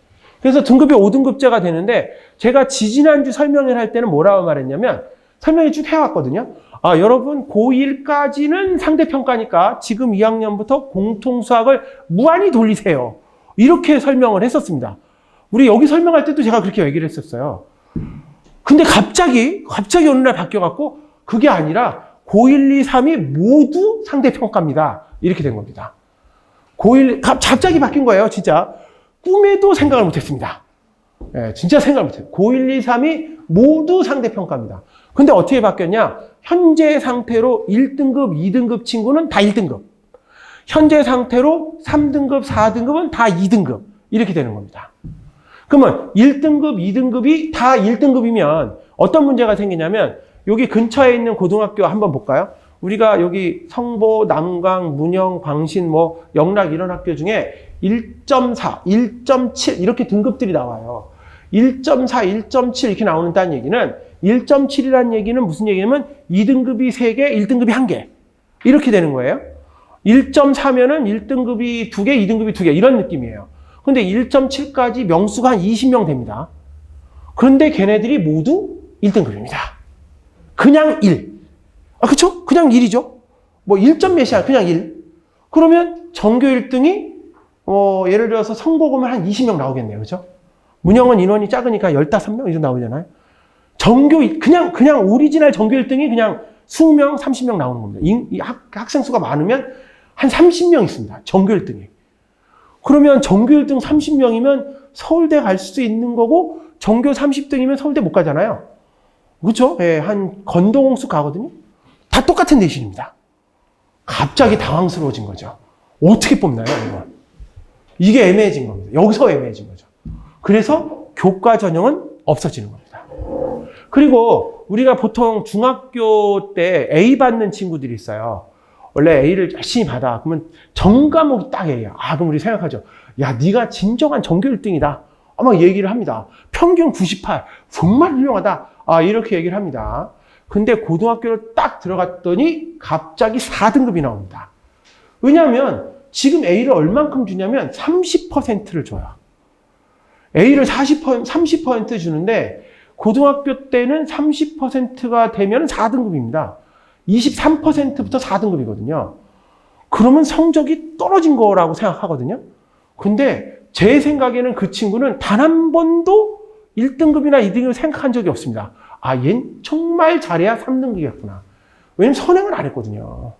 그래서 등급이 5등급제가 되는데 제가 지지난주 설명을 할 때는 뭐라고 말했냐면 설명을 쭉 해왔거든요. 여러분 고1까지는 상대평가니까 지금 2학년부터 공통수학을 무한히 돌리세요. 이렇게 설명을 했었습니다. 우리 여기 설명할 때도 제가 그렇게 얘기를 했었어요. 근데 갑자기 어느 날 바뀌어갖고 그게 아니라 고1, 2, 3이 모두 상대평가입니다. 이렇게 된 겁니다. 갑자기 바뀐 거예요, 진짜. 꿈에도 생각을 못했습니다. 예, 진짜 생각을 못해요. 고1, 2, 3이 모두 상대평가입니다. 근데 어떻게 바뀌었냐? 현재 상태로 1등급, 2등급 친구는 다 1등급. 현재 상태로 3등급, 4등급은 다 2등급. 이렇게 되는 겁니다. 그러면 1등급, 2등급이 다 1등급이면 어떤 문제가 생기냐면 여기 근처에 있는 고등학교 한번 볼까요? 우리가 여기 성보, 남강, 문영, 광신, 영락 이런 학교 중에 1.4, 1.7 이렇게 등급들이 나와요. 1.4, 1.7 이렇게 나오는다는 얘기는 1.7이라는 얘기는 무슨 얘기냐면 2등급이 3개, 1등급이 1개. 이렇게 되는 거예요. 1.4면은 1등급이 2개, 2등급이 2개 이런 느낌이에요. 근데 1.7까지 명수가 한 20명 됩니다. 그런데 걔네들이 모두 1등급입니다. 그냥 1. 그쵸? 그냥 1이죠. 1점 몇이야. 그냥 1. 그러면 전교 1등이 예를 들어서 성보고면 한 20명 나오겠네요. 그죠? 문영은 인원이 작으니까 15명 이렇게 나오잖아요. 그냥 오리지널 전교 1등이 그냥 20명, 30명 나오는 겁니다. 학생 수가 많으면 한 30명 있습니다. 전교 1등이. 그러면 전교 1등 30명이면 서울대 갈 수 있는 거고 전교 30등이면 서울대 못 가잖아요. 그렇죠? 예, 한 건동홍수 가거든요. 다 똑같은 내신입니다. 갑자기 당황스러워진 거죠. 어떻게 뽑나요, 이거? 이게 애매해진 겁니다. 여기서 애매해진 거죠. 그래서 교과 전형은 없어지는 겁니다. 그리고 우리가 보통 중학교 때 A 받는 친구들이 있어요. 원래 A를 열심히 받아. 그러면 전 과목이 딱 A야. 그럼 우리 생각하죠. 야, 네가 진정한 전교 1등이다. 아마 얘기를 합니다. 평균 98, 정말 훌륭하다. 이렇게 얘기를 합니다. 근데 고등학교를 딱 들어갔더니 갑자기 4등급이 나옵니다. 왜냐하면 지금 A를 얼만큼 주냐면 30%를 줘요. A를 30% 주는데 고등학교 때는 30%가 되면 4등급입니다. 23%부터 4등급이거든요. 그러면 성적이 떨어진 거라고 생각하거든요. 근데 제 생각에는 그 친구는 단 한 번도 1등급이나 2등급을 생각한 적이 없습니다. 얜 정말 잘해야 3등급이었구나. 왜냐면 선행을 안 했거든요.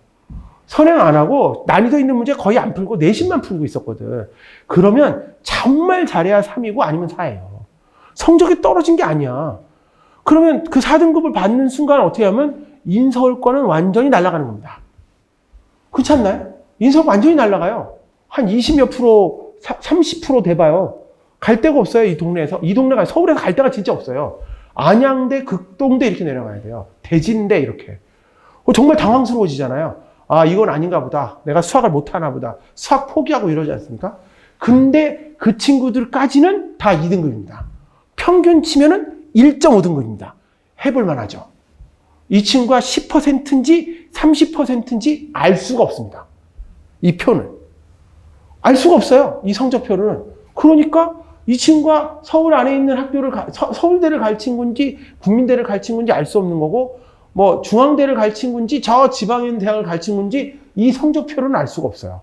선행 안 하고 난이도 있는 문제 거의 안 풀고 내신만 풀고 있었거든. 그러면 정말 잘해야 3이고 아니면 4예요. 성적이 떨어진 게 아니야. 그러면 그 4등급을 받는 순간 어떻게 하면 인서울권은 완전히 날아가는 겁니다. 그렇지 않나요? 인서울 완전히 날아가요. 한 20몇 프로, 30% 돼봐요. 갈 데가 없어요, 이 동네에서. 이 동네가, 서울에서 갈 데가 진짜 없어요. 안양대, 극동대 이렇게 내려가야 돼요. 대진대 이렇게. 정말 당황스러워지잖아요. 이건 아닌가 보다. 내가 수학을 못하나 보다. 수학 포기하고 이러지 않습니까? 근데 그 친구들까지는 다 2등급입니다. 평균 치면은 1.5등급입니다. 해볼만 하죠. 이 친구가 10%인지 30%인지 알 수가 없습니다. 이 표는. 알 수가 없어요. 이 성적표는. 그러니까 이 친구가 서울 안에 있는 학교를, 서울대를 갈 친구인지 국민대를 갈 친구인지 알 수 없는 거고, 뭐 중앙대를 갈 친구인지 저 지방에 있는 대학을 갈 친구인지 이 성적표는 알 수가 없어요.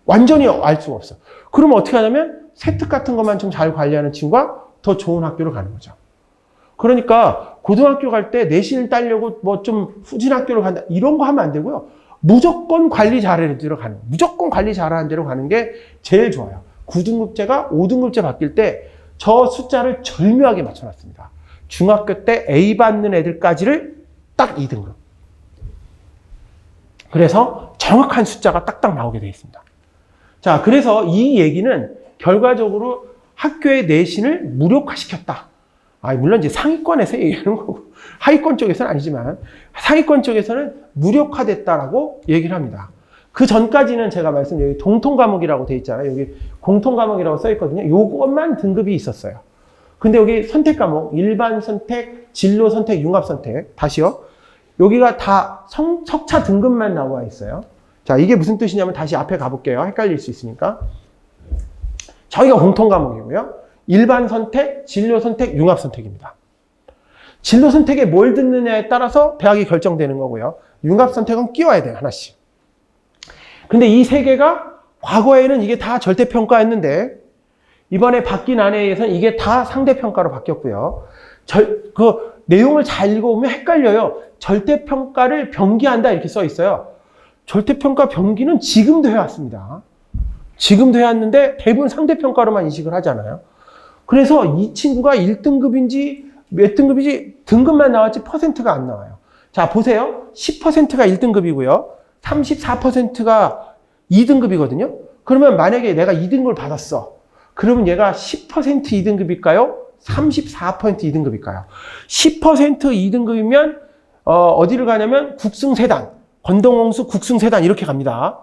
완전히 알 수가 없어요. 그러면 어떻게 하냐면 세특 같은 것만 좀 잘 관리하는 친구가 더 좋은 학교를 가는 거죠. 그러니까 고등학교 갈 때 내신을 따려고 뭐 좀 후진 학교를 간다 이런 거 하면 안 되고요. 무조건 관리 잘하는 데로 가는, 무조건 관리 잘하는 데로 가는 게 제일 좋아요. 9등급제가 5등급제 바뀔 때 저 숫자를 절묘하게 맞춰놨습니다. 중학교 때 A 받는 애들까지를 딱 2등급. 그래서 정확한 숫자가 딱딱 나오게 되어 있습니다. 자, 그래서 이 얘기는 결과적으로 학교의 내신을 무력화시켰다. 물론 이제 상위권에서 얘기하는 거고, 하위권 쪽에서는 아니지만, 상위권 쪽에서는 무력화됐다라고 얘기를 합니다. 그 전까지는 제가 여기 동통과목이라고 돼 있잖아요. 여기 공통과목이라고 써 있거든요. 요것만 등급이 있었어요. 근데 여기 선택과목, 일반 선택, 진로 선택, 융합 선택, 다시요. 여기가 다 석차 등급만 나와 있어요. 자, 이게 무슨 뜻이냐면 다시 앞에 가볼게요. 헷갈릴 수 있으니까. 저희가 공통과목이고요. 일반 선택, 진로 선택, 융합 선택입니다. 진로 선택에 뭘 듣느냐에 따라서 대학이 결정되는 거고요. 융합 선택은 끼워야 돼요, 하나씩. 근데 이 세 개가 과거에는 이게 다 절대평가였는데 이번에 바뀐 안에 의해서는 이게 다 상대평가로 바뀌었고요. 그 내용을 잘 읽어보면 헷갈려요. 절대평가를 병기한다 이렇게 써 있어요. 절대평가 병기는 지금도 해왔습니다. 지금도 해왔는데 대부분 상대평가로만 인식을 하잖아요. 그래서 이 친구가 1등급인지 몇 등급인지 등급만 나왔지 퍼센트가 안 나와요. 자, 보세요. 10%가 1등급이고요. 34%가 2등급이거든요. 그러면 만약에 내가 2등급을 받았어. 그러면 얘가 10% 2등급일까요? 34% 2등급일까요? 10% 2등급이면 어디를 가냐면 국승세단, 건동홍수 국승세단 이렇게 갑니다.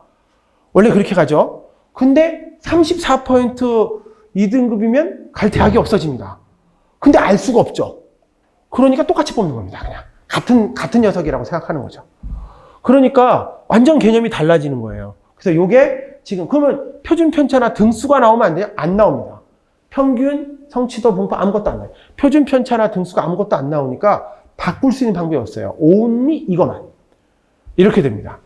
원래 그렇게 가죠. 근데 34% 2등급이면 갈 대학이 없어집니다. 근데 알 수가 없죠. 그러니까 똑같이 뽑는 겁니다. 그냥 같은 녀석이라고 생각하는 거죠. 그러니까 완전 개념이 달라지는 거예요. 그래서 요게 지금 그러면 표준 편차나 등수가 나오면 안 돼요? 안 나옵니다. 평균, 성취도, 분포 아무것도 안 나와요. 표준 편차나 등수가 아무것도 안 나오니까 바꿀 수 있는 방법이 없어요. only 이거만. 이렇게 됩니다.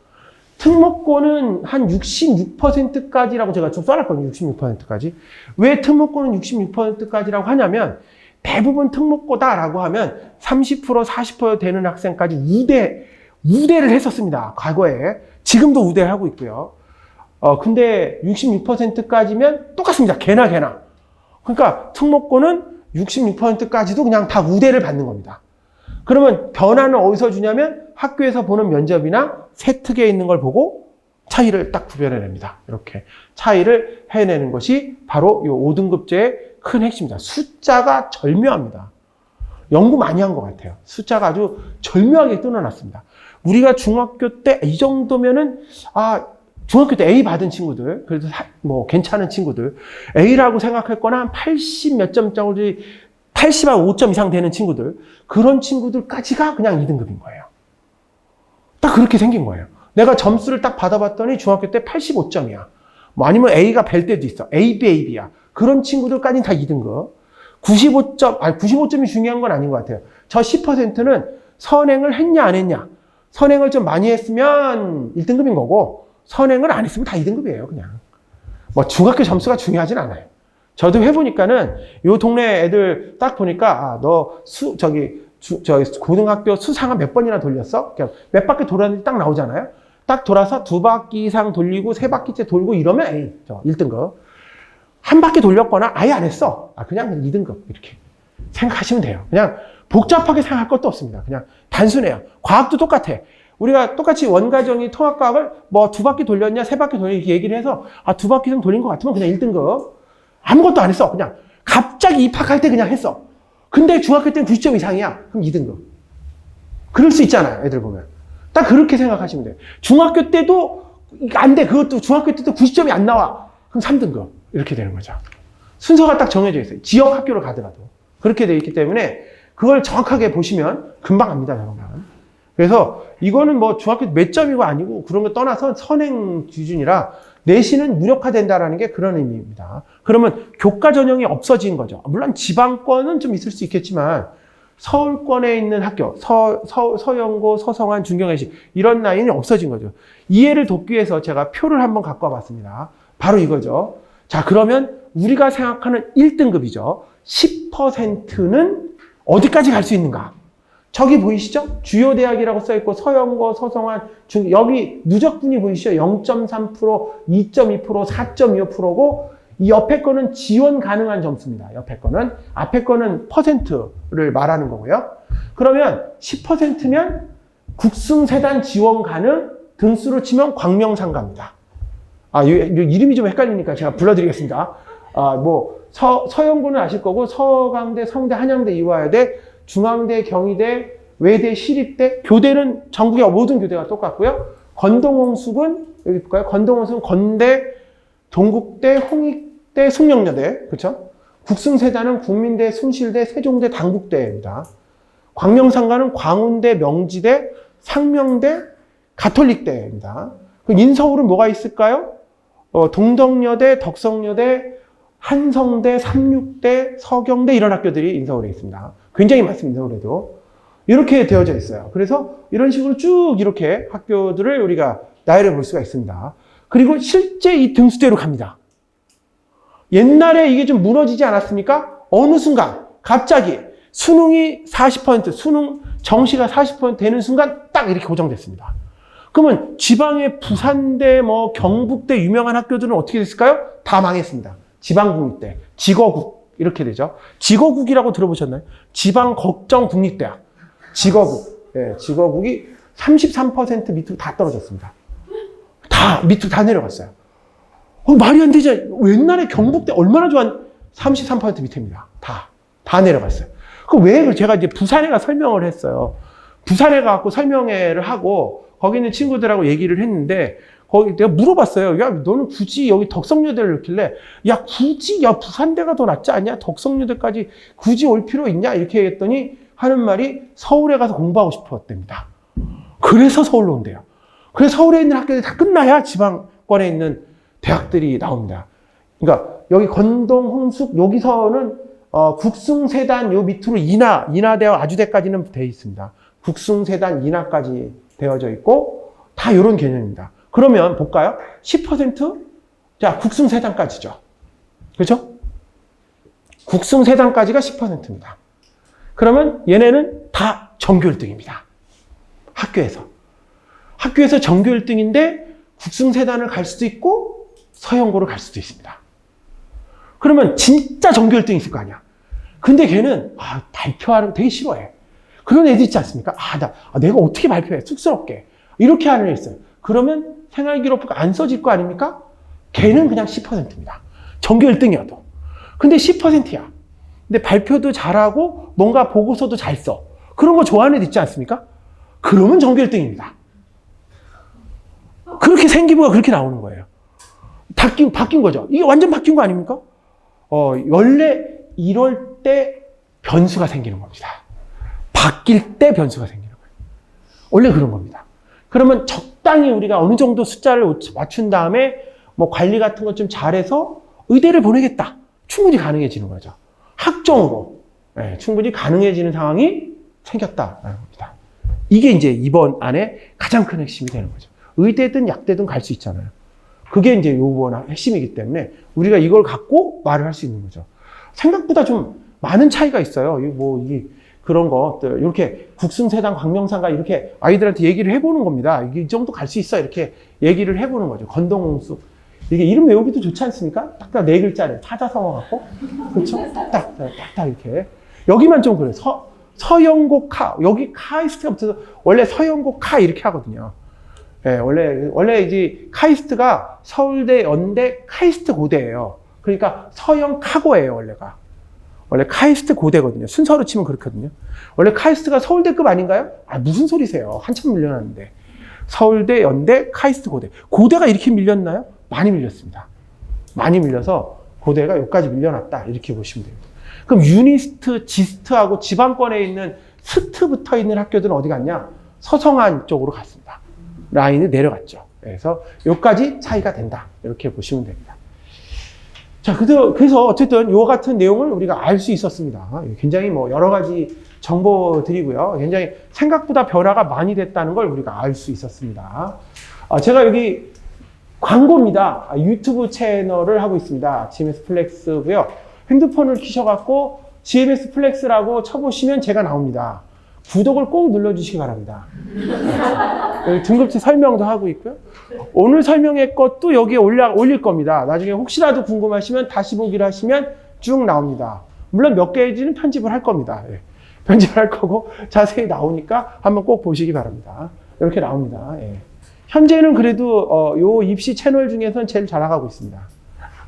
특목고는 한 66%까지라고 제가 좀 써놨거든요. 66%까지. 왜 특목고는 66%까지라고 하냐면 대부분 특목고다라고 하면 30%, 40% 되는 학생까지 우대를 했었습니다. 과거에. 지금도 우대를 하고 있고요. 근데 66%까지면 똑같습니다. 개나. 그러니까 특목고는 66%까지도 그냥 다 우대를 받는 겁니다. 그러면 변화는 어디서 주냐면 학교에서 보는 면접이나 세특에 있는 걸 보고 차이를 딱 구별해냅니다. 이렇게 차이를 해내는 것이 바로 이 5등급제의 큰 핵심입니다. 숫자가 절묘합니다. 연구 많이 한 것 같아요. 숫자가 아주 절묘하게 뜯어놨습니다. 우리가 중학교 때 이 정도면은 중학교 때 A 받은 친구들, 그래도 뭐 괜찮은 친구들, A라고 생각할 거나 한 80 몇 점 정도, 80한 5점 이상 되는 친구들, 그런 친구들까지가 그냥 2등급인 거예요. 딱 그렇게 생긴 거예요. 내가 점수를 딱 받아봤더니 중학교 때 85점이야. 뭐 아니면 A가 뵐 때도 있어. A, B, A, B야. 그런 친구들까지는 다 2등급. 95점이 중요한 건 아닌 것 같아요. 저 10%는 선행을 했냐, 안 했냐. 선행을 좀 많이 했으면 1등급인 거고, 선행을 안 했으면 다 2등급이에요, 그냥. 뭐 중학교 점수가 중요하진 않아요. 저도 해보니까는 요 동네 애들 딱 보니까, 너 저기 고등학교 수상한 몇 번이나 돌렸어? 몇 바퀴 돌았는지 딱 나오잖아요? 딱 돌아서 2바퀴 이상 돌리고 3바퀴째 돌고 이러면 A, 1등급. 한 바퀴 돌렸거나 아예 안 했어. 그냥 2등급. 이렇게 생각하시면 돼요. 그냥 복잡하게 생각할 것도 없습니다. 그냥 단순해요. 과학도 똑같아. 우리가 똑같이 원가정이 통합과학을 뭐 2바퀴 돌렸냐, 3바퀴 돌렸냐 이렇게 얘기를 해서 2바퀴 좀 돌린 것 같으면 그냥 1등급. 아무것도 안 했어. 그냥 갑자기 입학할 때 그냥 했어. 근데 중학교 때는 90점 이상이야. 그럼 2등급. 그럴 수 있잖아요. 애들 보면. 딱 그렇게 생각하시면 돼요. 중학교 때도 안 돼. 그것도 중학교 때도 90점이 안 나와. 그럼 3등급. 이렇게 되는 거죠. 순서가 딱 정해져 있어요. 지역 학교를 가더라도. 그렇게 되어 있기 때문에 그걸 정확하게 보시면 금방 압니다. 여러분. 그래서 이거는 뭐 중학교 몇 점이고 아니고 그런 거 떠나서 선행 기준이라 내신은 무력화된다라는 게 그런 의미입니다. 그러면 교과 전형이 없어진 거죠. 물론 지방권은 좀 있을 수 있겠지만 서울권에 있는 학교, 서영고, 서성한, 중경외시 이런 라인이 없어진 거죠. 이해를 돕기 위해서 제가 표를 한번 갖고 와봤습니다. 바로 이거죠. 자, 그러면 우리가 생각하는 1등급이죠. 10%는 어디까지 갈 수 있는가? 저기 보이시죠? 주요 대학이라고 써있고 서영고, 서성한, 여기 누적분이 보이시죠? 0.3%, 2.2%, 4.25%고 이 옆에 거는 지원 가능한 점수입니다. 옆에 거는. 앞에 거는 퍼센트를 말하는 거고요. 그러면 10%면 국승세단 지원 가능, 등수로 치면 광명상가입니다. 이름이 좀 헷갈리니까 제가 불러드리겠습니다. 서영고는 아실 거고, 서강대, 성대, 한양대, 이화여대, 중앙대, 경희대, 외대, 시립대, 교대는 전국의 모든 교대가 똑같고요. 건동홍숙은, 여기 볼까요? 건동홍숙은 건대, 동국대, 홍익대, 숙명여대, 그렇죠? 국승세단은 국민대, 숭실대, 세종대, 당국대입니다. 광명상가는 광운대, 명지대, 상명대, 가톨릭대입니다. 인서울은 뭐가 있을까요? 동덕여대, 덕성여대, 한성대, 삼육대, 서경대 이런 학교들이 인서울에 있습니다. 굉장히 많습니다. 인서울에도. 이렇게 되어져 있어요. 그래서 이런 식으로 쭉 이렇게 학교들을 우리가 나열해 볼 수가 있습니다. 그리고 실제 이 등수대로 갑니다. 옛날에 이게 좀 무너지지 않았습니까? 어느 순간 갑자기 수능이 40%, 수능 정시가 40% 되는 순간 딱 이렇게 고정됐습니다. 그러면 지방의 부산대, 경북대 유명한 학교들은 어떻게 됐을까요? 다 망했습니다. 지방국립대, 지거국 이렇게 되죠. 지거국이라고 들어보셨나요? 지방걱정국립대학, 지거국. 예, 지거국이 33% 밑으로 다 떨어졌습니다. 다 밑으로 다 내려갔어요. 말이 안 되죠. 옛날에 경북대 얼마나 좋았? 33% 밑입니다. 다 내려갔어요. 왜 제가 이제 부산에 가 설명을 했어요. 부산에 가서 설명회를 하고 거기 있는 친구들하고 얘기를 했는데 거기 내가 물어봤어요. 야, 너는 굳이 여기 덕성여대를 넣길래 굳이 부산대가 더 낫지 않냐? 덕성여대까지 굳이 올 필요 있냐? 이렇게 얘기했더니 하는 말이 서울에 가서 공부하고 싶었답니다. 그래서 서울로 온대요. 그래서 서울에 있는 학교들이 다 끝나야 지방권에 있는 대학들이 나옵니다. 그러니까 여기 건동, 홍숙 여기서는 국승세단 요 밑으로 인하대와 아주대까지는 되어 있습니다. 국승세단 인하까지 되어져 있고 다 이런 개념입니다. 그러면 볼까요? 10%? 자, 국승세단까지죠. 그렇죠? 국승세단까지가 10%입니다. 그러면 얘네는 다 전교 1등입니다. 학교에서 전교 1등인데 국승세단을 갈 수도 있고 서영고를 갈 수도 있습니다. 그러면 진짜 전교 1등이 있을 거 아니야. 근데 걔는 발표하는 거 되게 싫어해. 그런 애들 있지 않습니까? 내가 어떻게 발표해? 쑥스럽게. 이렇게 하는 애 있어요. 그러면 생활기록부가 안 써질 거 아닙니까? 걔는 그냥 10%입니다. 전교 1등이어도. 근데 10%야. 근데 발표도 잘하고 뭔가 보고서도 잘 써. 그런 거 좋아하는 애들 있지 않습니까? 그러면 전교 1등입니다. 그렇게 생기부가 그렇게 나오는 거예요. 바뀐 거죠. 이게 완전 바뀐 거 아닙니까? 원래 이럴 때 변수가 생기는 겁니다. 바뀔 때 변수가 생기는 거예요. 원래 그런 겁니다. 그러면 적당히 우리가 어느 정도 숫자를 맞춘 다음에 뭐 관리 같은 것 좀 잘해서 의대를 보내겠다. 충분히 가능해지는 거죠. 학종으로 충분히 가능해지는 상황이 생겼다라는 겁니다. 이게 이제 이번 안에 가장 큰 핵심이 되는 거죠. 의대든 약대든 갈 수 있잖아요. 그게 이제 요번 핵심이기 때문에 우리가 이걸 갖고 말을 할 수 있는 거죠. 생각보다 좀 많은 차이가 있어요. 이게 그런 것들 이렇게 국승세당, 광명상가 이렇게 아이들한테 얘기를 해보는 겁니다. 이게 이 정도 갈 수 있어 이렇게 얘기를 해보는 거죠. 건동홍수 이게 이름 외우기도 좋지 않습니까? 딱딱 4글자를 찾아서 갖고 그렇죠? 딱딱 이렇게 여기만 좀 그래요. 서영고 카 여기 카이스트가 붙어서 원래 서영고 카 이렇게 하거든요. 예, 원래 이제 카이스트가 서울대, 연대, 카이스트 고대예요. 그러니까 서영 카고예요, 원래가. 원래 카이스트 고대거든요. 순서로 치면 그렇거든요. 원래 카이스트가 서울대급 아닌가요? 무슨 소리세요? 한참 밀려났는데. 서울대, 연대, 카이스트 고대. 고대가 이렇게 밀렸나요? 많이 밀렸습니다. 많이 밀려서 고대가 여기까지 밀려났다. 이렇게 보시면 됩니다. 그럼 유니스트, 지스트하고 지방권에 있는 스트 붙어 있는 학교들은 어디 갔냐? 서성안 쪽으로 갔습니다. 라인이 내려갔죠. 그래서 여기까지 차이가 된다. 이렇게 보시면 됩니다. 자, 그래서 어쨌든 요 같은 내용을 우리가 알 수 있었습니다. 굉장히 뭐 여러 가지 정보들이고요. 굉장히 생각보다 변화가 많이 됐다는 걸 우리가 알 수 있었습니다. 제가 여기 광고입니다. 유튜브 채널을 하고 있습니다. GMS 플렉스고요. 핸드폰을 키셔갖고 GMS 플렉스라고 쳐보시면 제가 나옵니다. 구독을 꼭 눌러주시기 바랍니다. 등급치 설명도 하고 있고요. 오늘 설명의 것도 여기에 올릴 겁니다. 나중에 혹시라도 궁금하시면 다시 보기를 하시면 쭉 나옵니다. 물론 몇 개인지는 편집을 할 겁니다. 편집을 할 거고 자세히 나오니까 한번 꼭 보시기 바랍니다. 이렇게 나옵니다. 현재는 그래도 요 입시 채널 중에서는 제일 잘 나가고 있습니다.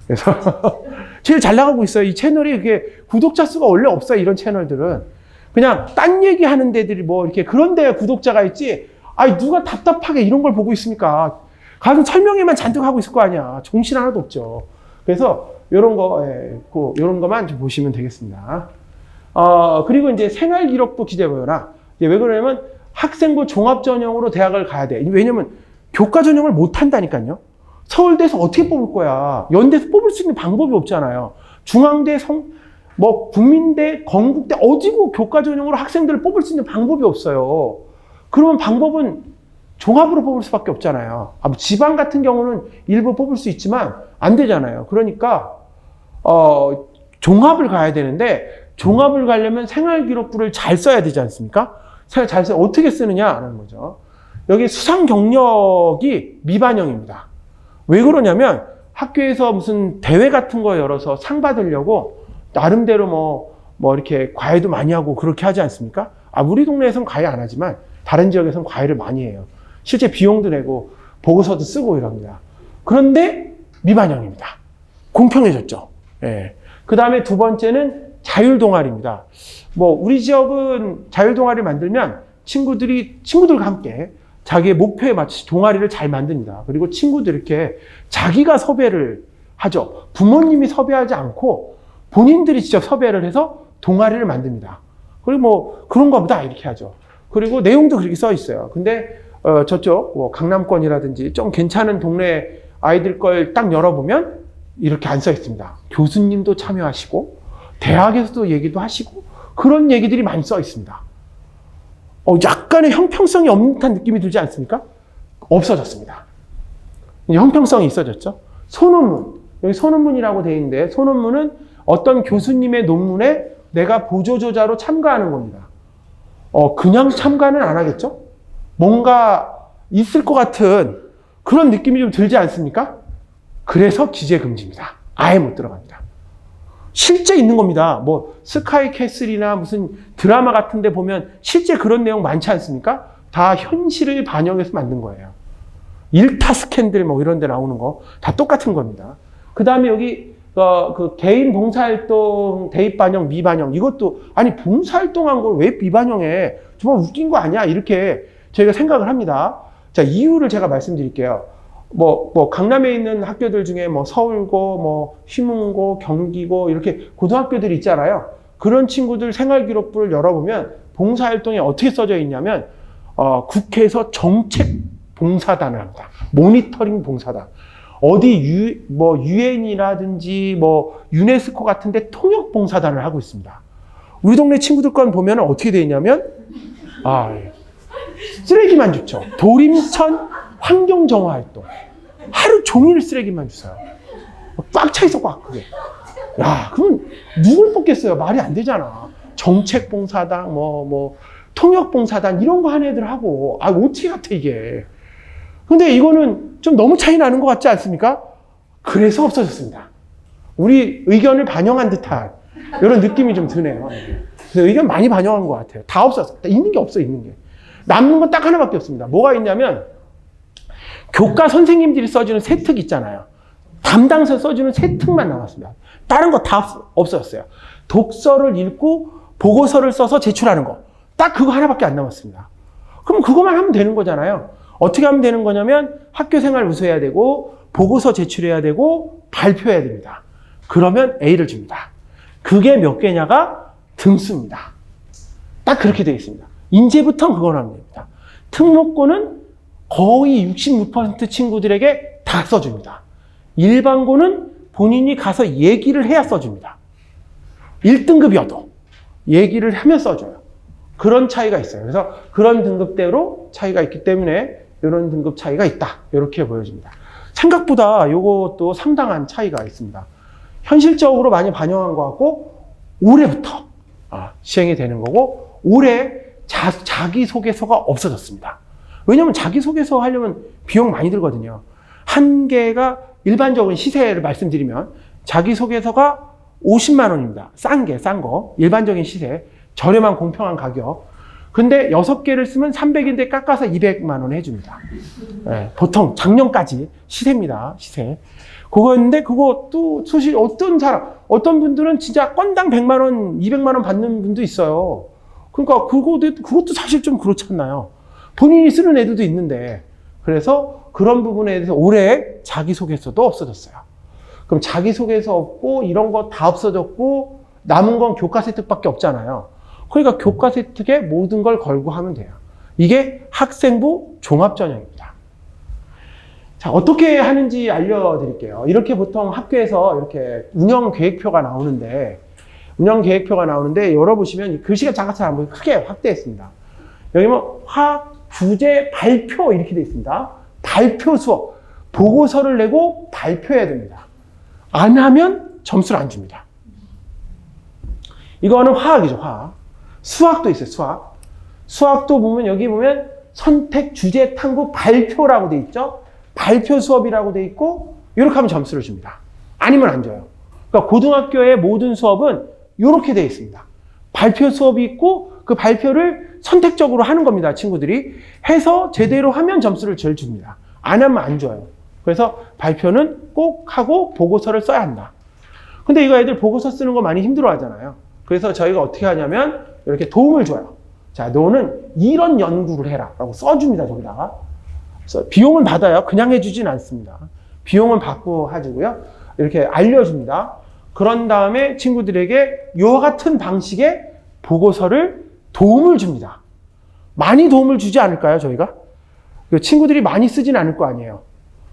그래서 제일 잘 나가고 있어요. 이 채널이 그게 구독자 수가 원래 없어요. 이런 채널들은. 그냥 딴 얘기 하는 데들이 뭐 이렇게 그런 데 구독자가 있지. 누가 답답하게 이런 걸 보고 있습니까? 가서 설명회만 잔뜩 하고 있을 거 아니야. 정신 하나도 없죠. 그래서 요런 거만 좀 보시면 되겠습니다. 그리고 이제 생활기록부 기재보여라. 왜 그러냐면 학생부 종합전형으로 대학을 가야 돼. 왜냐면 교과 전형을 못 한다니까요. 서울대에서 어떻게 뽑을 거야? 연대에서 뽑을 수 있는 방법이 없잖아요. 중앙대, 국민대, 건국대 어디고 교과 전형으로 학생들을 뽑을 수 있는 방법이 없어요. 그러면 방법은 종합으로 뽑을 수밖에 없잖아요. 지방 같은 경우는 일부 뽑을 수 있지만 안 되잖아요. 그러니까 종합을 가야 되는데 종합을 가려면 생활기록부를 잘 써야 되지 않습니까? 잘 써야 어떻게 쓰느냐라는 거죠. 여기 수상 경력이 미반영입니다. 왜 그러냐면 학교에서 무슨 대회 같은 거 열어서 상 받으려고 나름대로 뭐 이렇게 과외도 많이 하고 그렇게 하지 않습니까? 우리 동네에선 과외 안 하지만 다른 지역에선 과외를 많이 해요. 실제 비용도 내고 보고서도 쓰고 이럽니다. 그런데 미반영입니다. 공평해졌죠. 그 다음에 두 번째는 자율동아리입니다. 우리 지역은 자율동아리를 만들면 친구들과 함께 자기의 목표에 맞춰서 동아리를 잘 만듭니다. 그리고 친구들 이렇게 자기가 섭외를 하죠. 부모님이 섭외하지 않고 본인들이 직접 섭외를 해서 동아리를 만듭니다. 그리고 그런가 보다 이렇게 하죠. 그리고 내용도 그렇게 써 있어요. 근데 저쪽 강남권이라든지 좀 괜찮은 동네 아이들 걸 딱 열어보면 이렇게 안 써 있습니다. 교수님도 참여하시고 대학에서도 얘기도 하시고 그런 얘기들이 많이 써 있습니다. 약간의 형평성이 없는 듯한 느낌이 들지 않습니까? 없어졌습니다. 형평성이 있어졌죠. 소논문, 여기 소논문이라고 되어 있는데 소논문은 어떤 교수님의 논문에 내가 보조저자로 참가하는 겁니다. 그냥 참가는 안 하겠죠? 뭔가 있을 것 같은 그런 느낌이 좀 들지 않습니까? 그래서 기재 금지입니다. 아예 못 들어갑니다. 실제 있는 겁니다. 스카이 캐슬이나 무슨 드라마 같은 데 보면 실제 그런 내용 많지 않습니까? 다 현실을 반영해서 만든 거예요. 일타 스캔들 이런 데 나오는 거 다 똑같은 겁니다. 그 다음에 여기 그 개인 봉사활동 대입 반영, 미반영 이것도 봉사활동한 걸 왜 미반영해? 정말 웃긴 거 아니야? 이렇게 저희가 생각을 합니다. 자, 이유를 제가 말씀드릴게요. 강남에 있는 학교들 중에 서울고, 휘문고, 경기고, 이렇게 고등학교들이 있잖아요. 그런 친구들 생활기록부를 열어보면 봉사활동이 어떻게 써져 있냐면, 국회에서 정책봉사단을 합니다. 모니터링 봉사단. 어디 유엔이라든지 유네스코 같은데 통역봉사단을 하고 있습니다. 우리 동네 친구들 건 보면 어떻게 되어 있냐면, 쓰레기만 줍죠. 도림천 환경정화활동. 하루 종일 쓰레기만 주세요. 꽉 차 있어, 꽉, 그게. 야, 그럼 누굴 뽑겠어요? 말이 안 되잖아. 정책봉사단, 통역봉사단, 이런 거 하는 애들 하고. 어떻게 같아, 이게. 근데 이거는 좀 너무 차이 나는 것 같지 않습니까? 그래서 없어졌습니다. 우리 의견을 반영한 듯한 이런 느낌이 좀 드네요. 그래서 의견 많이 반영한 것 같아요. 다 없었어요. 있는 게 없어요, 있는 게. 남는 건 딱 하나밖에 없습니다. 뭐가 있냐면, 교과 선생님들이 써주는 세특 있잖아요. 담당서 써주는 세특만 남았습니다. 다른 거 다 없어졌어요. 독서를 읽고 보고서를 써서 제출하는 거. 딱 그거 하나밖에 안 남았습니다. 그럼 그것만 하면 되는 거잖아요. 어떻게 하면 되는 거냐면 학교 생활 우수해야 되고 보고서 제출해야 되고 발표해야 됩니다. 그러면 A를 줍니다. 그게 몇 개냐가 등수입니다. 딱 그렇게 되어 있습니다. 이제부터 그걸 하면 됩니다. 특목고는 거의 66% 친구들에게 다 써줍니다. 일반고는 본인이 가서 얘기를 해야 써줍니다. 1등급이어도 얘기를 하면 써줘요. 그런 차이가 있어요. 그래서 그런 등급대로 차이가 있기 때문에 이런 등급 차이가 있다. 이렇게 보여집니다. 생각보다 이것도 상당한 차이가 있습니다. 현실적으로 많이 반영한 것 같고 올해부터 시행이 되는 거고 올해 자기소개서가 없어졌습니다. 왜냐하면 자기소개서 하려면 비용 많이 들거든요. 한 개가 일반적인 시세를 말씀드리면 자기소개서가 50만 원입니다. 싼 거. 일반적인 시세. 저렴한 공평한 가격. 근데 6개를 쓰면 300인데 깎아서 200만 원 해줍니다. 네, 보통 작년까지 시세입니다. 시세. 그거였는데 그것도 사실 어떤 분들은 진짜 건당 100만 원, 200만 원 받는 분도 있어요. 그러니까 그것도 사실 좀 그렇잖아요. 본인이 쓰는 애들도 있는데. 그래서 그런 부분에 대해서 올해 자기소개서도 없어졌어요. 그럼 자기소개서 없고 이런 거 다 없어졌고 남은 건 교과세특밖에 없잖아요. 그러니까 교과세특에 모든 걸 걸고 하면 돼요. 이게 학생부 종합전형입니다. 자, 어떻게 하는지 알려드릴게요. 이렇게 보통 학교에서 이렇게 운영계획표가 나오는데 열어보시면 글씨가 작아서 안 보이고 크게 확대했습니다. 여기 화학, 부제, 발표 이렇게 되어 있습니다. 발표 수업. 보고서를 내고 발표해야 됩니다. 안 하면 점수를 안 줍니다. 이거는 화학이죠, 화학. 수학도 있어요, 수학도 여기 보면 선택, 주제, 탐구, 발표라고 돼 있죠? 발표 수업이라고 돼 있고, 이렇게 하면 점수를 줍니다. 아니면 안 줘요. 그러니까 고등학교의 모든 수업은 이렇게 돼 있습니다. 발표 수업이 있고, 그 발표를 선택적으로 하는 겁니다, 친구들이. 해서 제대로 하면 점수를 제일 줍니다. 안 하면 안 줘요. 그래서 발표는 꼭 하고 보고서를 써야 한다. 근데 이거 애들 보고서 쓰는 거 많이 힘들어 하잖아요. 그래서 저희가 어떻게 하냐면 이렇게 도움을 줘요. 자, 너는 이런 연구를 해라 라고 써줍니다, 저기다가. 비용은 받아요. 그냥 해주진 않습니다. 비용은 받고 해주고요. 이렇게 알려줍니다. 그런 다음에 친구들에게 이와 같은 방식의 보고서를 도움을 줍니다. 많이 도움을 주지 않을까요, 저희가? 친구들이 많이 쓰진 않을 거 아니에요.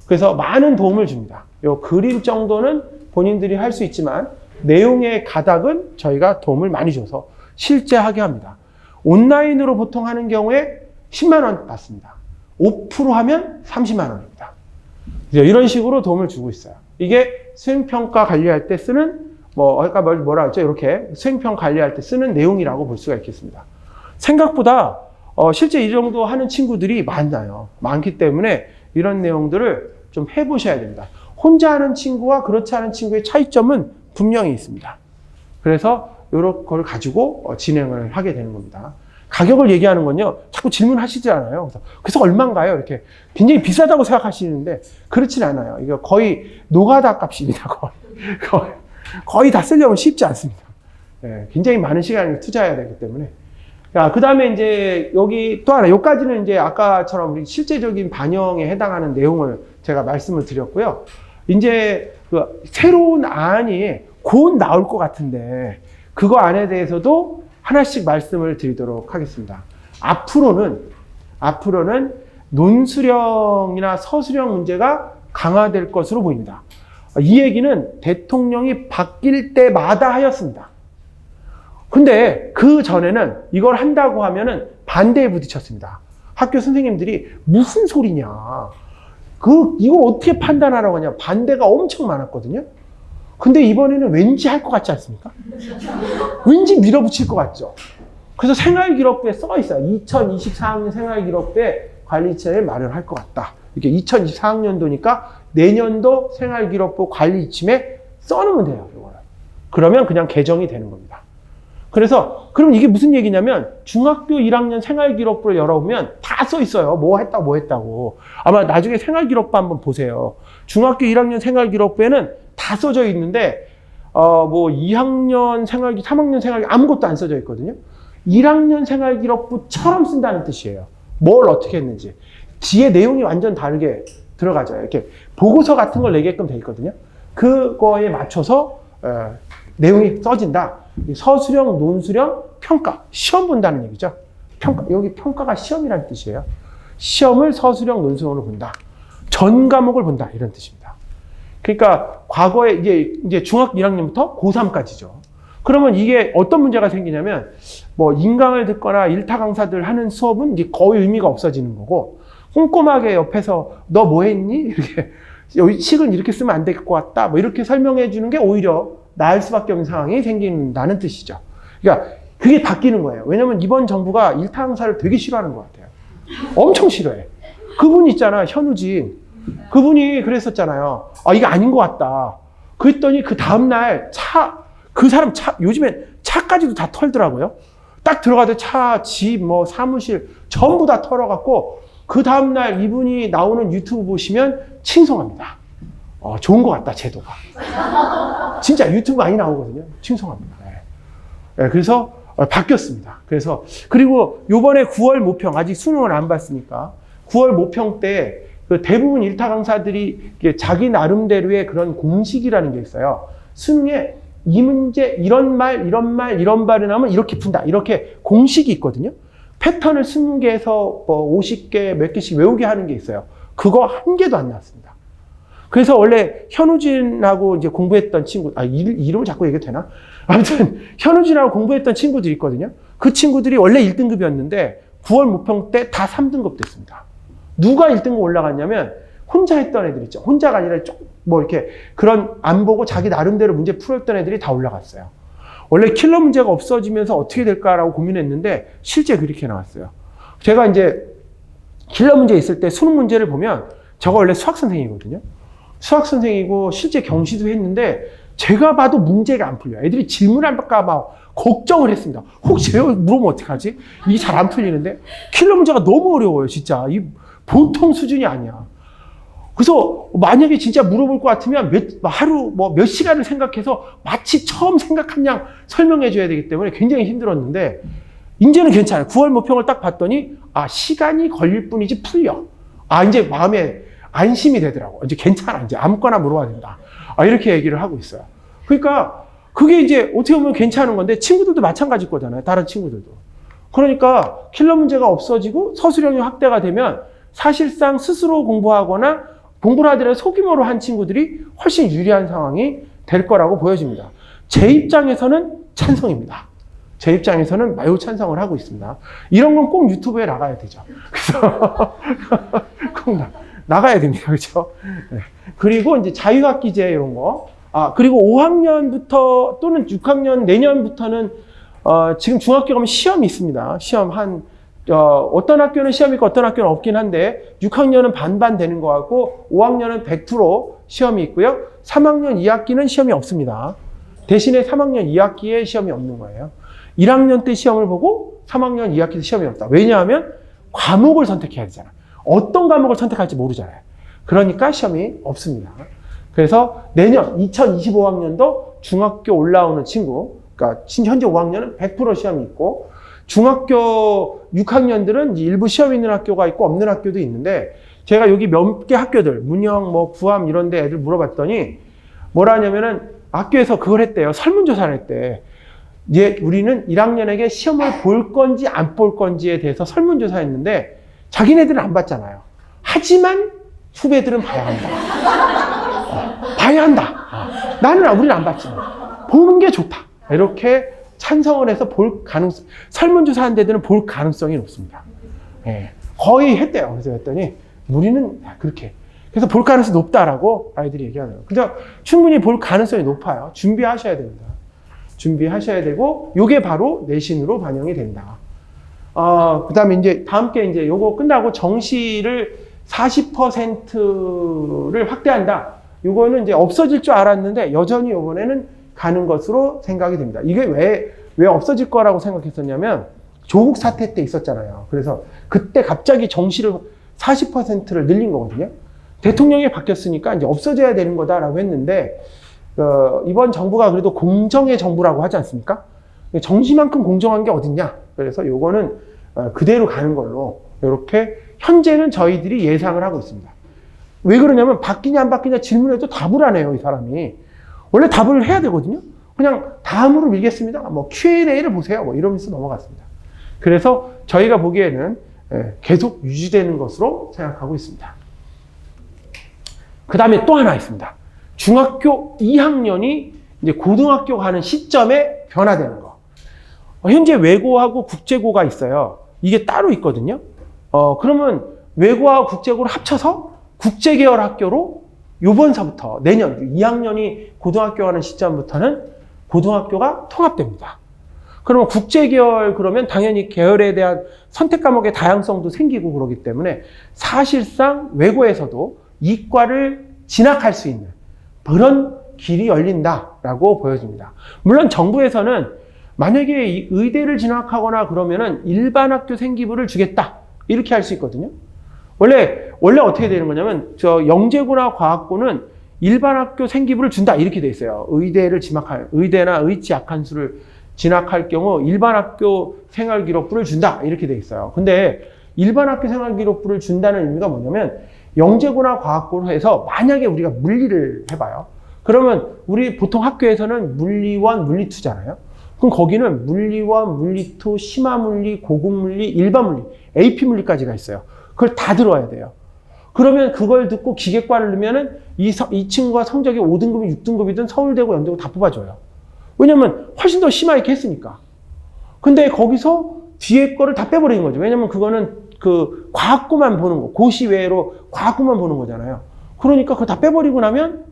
그래서 많은 도움을 줍니다. 요 그림 정도는 본인들이 할 수 있지만 내용의 가닥은 저희가 도움을 많이 줘서 실제 하게 합니다. 온라인으로 보통 하는 경우에 10만 원 받습니다. 5% 하면 30만 원입니다. 이런 식으로 도움을 주고 있어요. 이게 수행평가 관리할 때 쓰는 아까 뭐라 했죠? 이렇게 수행평가 관리할 때 쓰는 내용이라고 볼 수가 있겠습니다. 생각보다 실제 이 정도 하는 친구들이 많기 때문에 이런 내용들을 좀 해보셔야 됩니다. 혼자 하는 친구와 그렇지 않은 친구의 차이점은 분명히 있습니다. 그래서 이런 걸 가지고 진행을 하게 되는 겁니다. 가격을 얘기하는 건요, 자꾸 질문하시잖아요. 그래서 얼마인가요? 이렇게 굉장히 비싸다고 생각하시는데 그렇진 않아요. 이거 거의 노가다 값입니다. 거의 다 쓰려면 쉽지 않습니다. 네, 굉장히 많은 시간을 투자해야 되기 때문에. 그 다음에 이제 여기 또 하나, 여기까지는 이제 아까처럼 우리 실제적인 반영에 해당하는 내용을 제가 말씀을 드렸고요. 이제 그 새로운 안이 곧 나올 것 같은데 그거 안에 대해서도 하나씩 말씀을 드리도록 하겠습니다. 앞으로는 논수령이나 서수령 문제가 강화될 것으로 보입니다. 이 얘기는 대통령이 바뀔 때마다 하였습니다. 근데 그 전에는 이걸 한다고 하면은 반대에 부딪혔습니다. 학교 선생님들이 무슨 소리냐. 이걸 어떻게 판단하라고 하냐. 반대가 엄청 많았거든요. 근데 이번에는 왠지 할 것 같지 않습니까? 왠지 밀어붙일 것 같죠. 그래서 생활기록부에 써 있어요. 2024학년 생활기록부에 관리체를 마련할 것 같다. 이게 2024학년도니까 내년도 생활기록부 관리침에 써놓으면 돼요. 이거는. 그러면 그냥 개정이 되는 겁니다. 그래서 그럼 이게 무슨 얘기냐면 중학교 1학년 생활기록부를 열어보면 다 써 있어요. 뭐 했다고. 아마 나중에 생활기록부 한번 보세요. 중학교 1학년 생활기록부에는 다 써져 있는데 뭐 2학년 생활기, 3학년 생활기 아무것도 안 써져 있거든요. 1학년 생활기록부처럼 쓴다는 뜻이에요. 뭘 어떻게 했는지. 뒤에 내용이 완전 다르게 들어가죠. 이렇게 보고서 같은 걸 내게끔 돼 있거든요. 그거에 맞춰서 내용이 써진다. 서수령, 논수령, 평가. 시험 본다는 얘기죠. 평가. 여기 평가가 시험이라는 뜻이에요. 시험을 서수령, 논수령으로 본다. 전 과목을 본다. 이런 뜻입니다. 그러니까 과거에 이제 중학교 1학년부터 고3까지죠. 그러면 이게 어떤 문제가 생기냐면 뭐 인강을 듣거나 일타 강사들 하는 수업은 이제 거의 의미가 없어지는 거고 꼼꼼하게 옆에서 너 뭐 했니? 이렇게 식은 이렇게 쓰면 안 될 것 같다. 뭐 이렇게 설명해 주는 게 오히려 나을 수밖에 없는 상황이 생긴다는 뜻이죠. 그러니까 그게 바뀌는 거예요. 왜냐면 이번 정부가 일타 강사를 되게 싫어하는 것 같아요. 엄청 싫어해. 그분 있잖아, 현우진. 그분이 그랬었잖아요. 이게 아닌 것 같다. 그랬더니 그 다음날 그 사람 요즘엔 차까지도 다 털더라고요. 딱 들어가도 차, 집, 뭐 사무실 전부 다 털어갖고 그 다음날 이분이 나오는 유튜브 보시면 칭송합니다. 좋은 것 같다, 제도가. 진짜 유튜브 많이 나오거든요. 칭송합니다. 네, 그래서 바뀌었습니다. 그리고 요번에 9월 모평, 아직 수능을 안 봤으니까 9월 모평 때 그 대부분 일타 강사들이 자기 나름대로의 그런 공식이라는 게 있어요. 수능에 이 문제, 이런 말이 나오면 이렇게 푼다. 이렇게 공식이 있거든요. 패턴을 20개에서 뭐 50개, 몇 개씩 외우게 하는 게 있어요. 그거 한 개도 안 나왔습니다. 그래서 원래 현우진하고 이제 공부했던 친구, 이름을 자꾸 얘기해도 되나? 아무튼, 현우진하고 공부했던 친구들이 있거든요. 그 친구들이 원래 1등급이었는데, 9월 모평 때 다 3등급 됐습니다. 누가 1등급 올라갔냐면, 혼자 했던 애들 있죠. 혼자가 아니라 뭐 이렇게 그런 안 보고 자기 나름대로 문제 풀었던 애들이 다 올라갔어요. 원래 킬러 문제가 없어지면서 어떻게 될까라고 고민했는데 실제 그렇게 나왔어요. 제가 이제 킬러 문제 있을 때 수능 문제를 보면 저가 원래 수학 선생이거든요. 수학 선생이고 실제 경시도 했는데 제가 봐도 문제가 안 풀려요. 애들이 질문할까 봐 걱정을 했습니다. 혹시 제가 물어보면 어떡하지? 이게 잘 안 풀리는데 킬러 문제가 너무 어려워요. 진짜. 이 보통 수준이 아니야. 그래서 만약에 진짜 물어볼 것 같으면 하루 몇 시간을 생각해서 마치 처음 생각한 양 설명해 줘야 되기 때문에 굉장히 힘들었는데 이제는 괜찮아요. 9월 모평을 딱 봤더니 시간이 걸릴 뿐이지 풀려. 이제 마음에 안심이 되더라고. 이제 괜찮아. 이제 아무거나 물어봐도 된다. 이렇게 얘기를 하고 있어요. 그러니까 그게 이제 어떻게 보면 괜찮은 건데 친구들도 마찬가지일 거잖아요. 다른 친구들도. 그러니까 킬러 문제가 없어지고 서술형이 확대가 되면 사실상 스스로 공부하거나 공부를 하더라도 소규모로 한 친구들이 훨씬 유리한 상황이 될 거라고 보여집니다. 제 입장에서는 찬성입니다. 제 입장에서는 매우 찬성을 하고 있습니다. 이런 건 꼭 유튜브에 나가야 되죠. 그래서 꼭 나가야 됩니다. 그렇죠? 네. 그리고 이제 자유학기제 이런 거. 그리고 5학년부터 또는 6학년 내년부터는 지금 중학교 가면 시험이 있습니다. 시험 어떤 학교는 시험이 있고 어떤 학교는 없긴 한데 6학년은 반반 되는 것 같고 5학년은 100% 시험이 있고요. 3학년 2학기는 시험이 없습니다. 대신에 3학년 2학기에 시험이 없는 거예요. 1학년 때 시험을 보고 3학년 2학기 때 시험이 없다. 왜냐하면 과목을 선택해야 되잖아. 어떤 과목을 선택할지 모르잖아요. 그러니까 시험이 없습니다. 그래서 내년 2025학년도 중학교 올라오는 친구, 그러니까 현재 5학년은 100% 시험이 있고 중학교 6학년들은 일부 시험 있는 학교가 있고 없는 학교도 있는데 제가 여기 몇 개 학교들, 문영, 뭐 구암 이런 데 애들 물어봤더니 뭐라 하냐면은 학교에서 그걸 했대요. 설문조사를 했대. 우리는 1학년에게 시험을 볼 건지 안 볼 건지에 대해서 설문조사했는데 자기네들은 안 봤잖아요. 하지만 후배들은 봐야 한다. 봐야 한다. 우리는 안 봤지만 보는 게 좋다. 이렇게 찬성을 해서 볼 가능성, 설문조사한 데들은 볼 가능성이 높습니다. 예, 거의 했대요. 그래서 했더니 우리는 그렇게. 그래서 볼 가능성이 높다라고 아이들이 얘기하네요. 그래서 충분히 볼 가능성이 높아요. 준비하셔야 됩니다. 준비하셔야 되고, 요게 바로 내신으로 반영이 된다. 그 다음에 이제 다음 게 이제 요거 끝나고 정시를 40%를 확대한다. 요거는 이제 없어질 줄 알았는데 여전히 요번에는 가는 것으로 생각이 됩니다. 이게 왜 없어질 거라고 생각했었냐면 조국 사태 때 있었잖아요. 그래서 그때 갑자기 정시를 40%를 늘린 거거든요. 대통령이 바뀌었으니까 이제 없어져야 되는 거다라고 했는데, 이번 정부가 그래도 공정의 정부라고 하지 않습니까? 정시만큼 공정한 게 어딨냐? 그래서 요거는 그대로 가는 걸로 이렇게 현재는 저희들이 예상을 하고 있습니다. 왜 그러냐면 바뀌냐 안 바뀌냐 질문해도 답을 안 해요, 이 사람이. 원래 답을 해야 되거든요. 그냥 다음으로 밀겠습니다. 뭐 Q&A를 보세요. 뭐 이러면서 넘어갔습니다. 그래서 저희가 보기에는 계속 유지되는 것으로 생각하고 있습니다. 그 다음에 또 하나 있습니다. 중학교 2학년이 이제 고등학교 가는 시점에 변화되는 거. 현재 외고하고 국제고가 있어요. 이게 따로 있거든요. 그러면 외고와 국제고를 합쳐서 국제계열 학교로 요번서부터 내년 2학년이 고등학교 가는 시점부터는 고등학교가 통합됩니다. 그러면 국제계열 그러면 당연히 계열에 대한 선택 과목의 다양성도 생기고 그러기 때문에 사실상 외고에서도 이과를 진학할 수 있는 그런 길이 열린다라고 보여집니다. 물론 정부에서는 만약에 의대를 진학하거나 그러면은 일반 학교 생기부를 주겠다 이렇게 할 수 있거든요. 원래 어떻게 되는 거냐면 영재고나 과학고는 일반 학교 생기부를 준다 이렇게 돼 있어요. 의대나 의치 약한수를 진학할 경우 일반 학교 생활기록부를 준다 이렇게 돼 있어요. 근데 일반 학교 생활기록부를 준다는 의미가 뭐냐면 영재고나 과학고로 해서 만약에 우리가 물리를 해봐요. 그러면 우리 보통 학교에서는 물리1, 물리2잖아요. 그럼 거기는 물리1, 물리2, 심화물리, 고급물리, 일반물리, AP물리까지가 있어요. 그걸 다 들어야 돼요. 그러면 그걸 듣고 기계과를 넣으면은 이 친구가 성적이 5등급이 6등급이든 서울대고 연대고 다 뽑아줘요. 왜냐면 훨씬 더 심하게 했으니까. 근데 거기서 뒤에 거를 다 빼버리는 거죠. 왜냐면 그거는 그 과학고만 보는 거, 고시 외로 과학고만 보는 거잖아요. 그러니까 그거 다 빼버리고 나면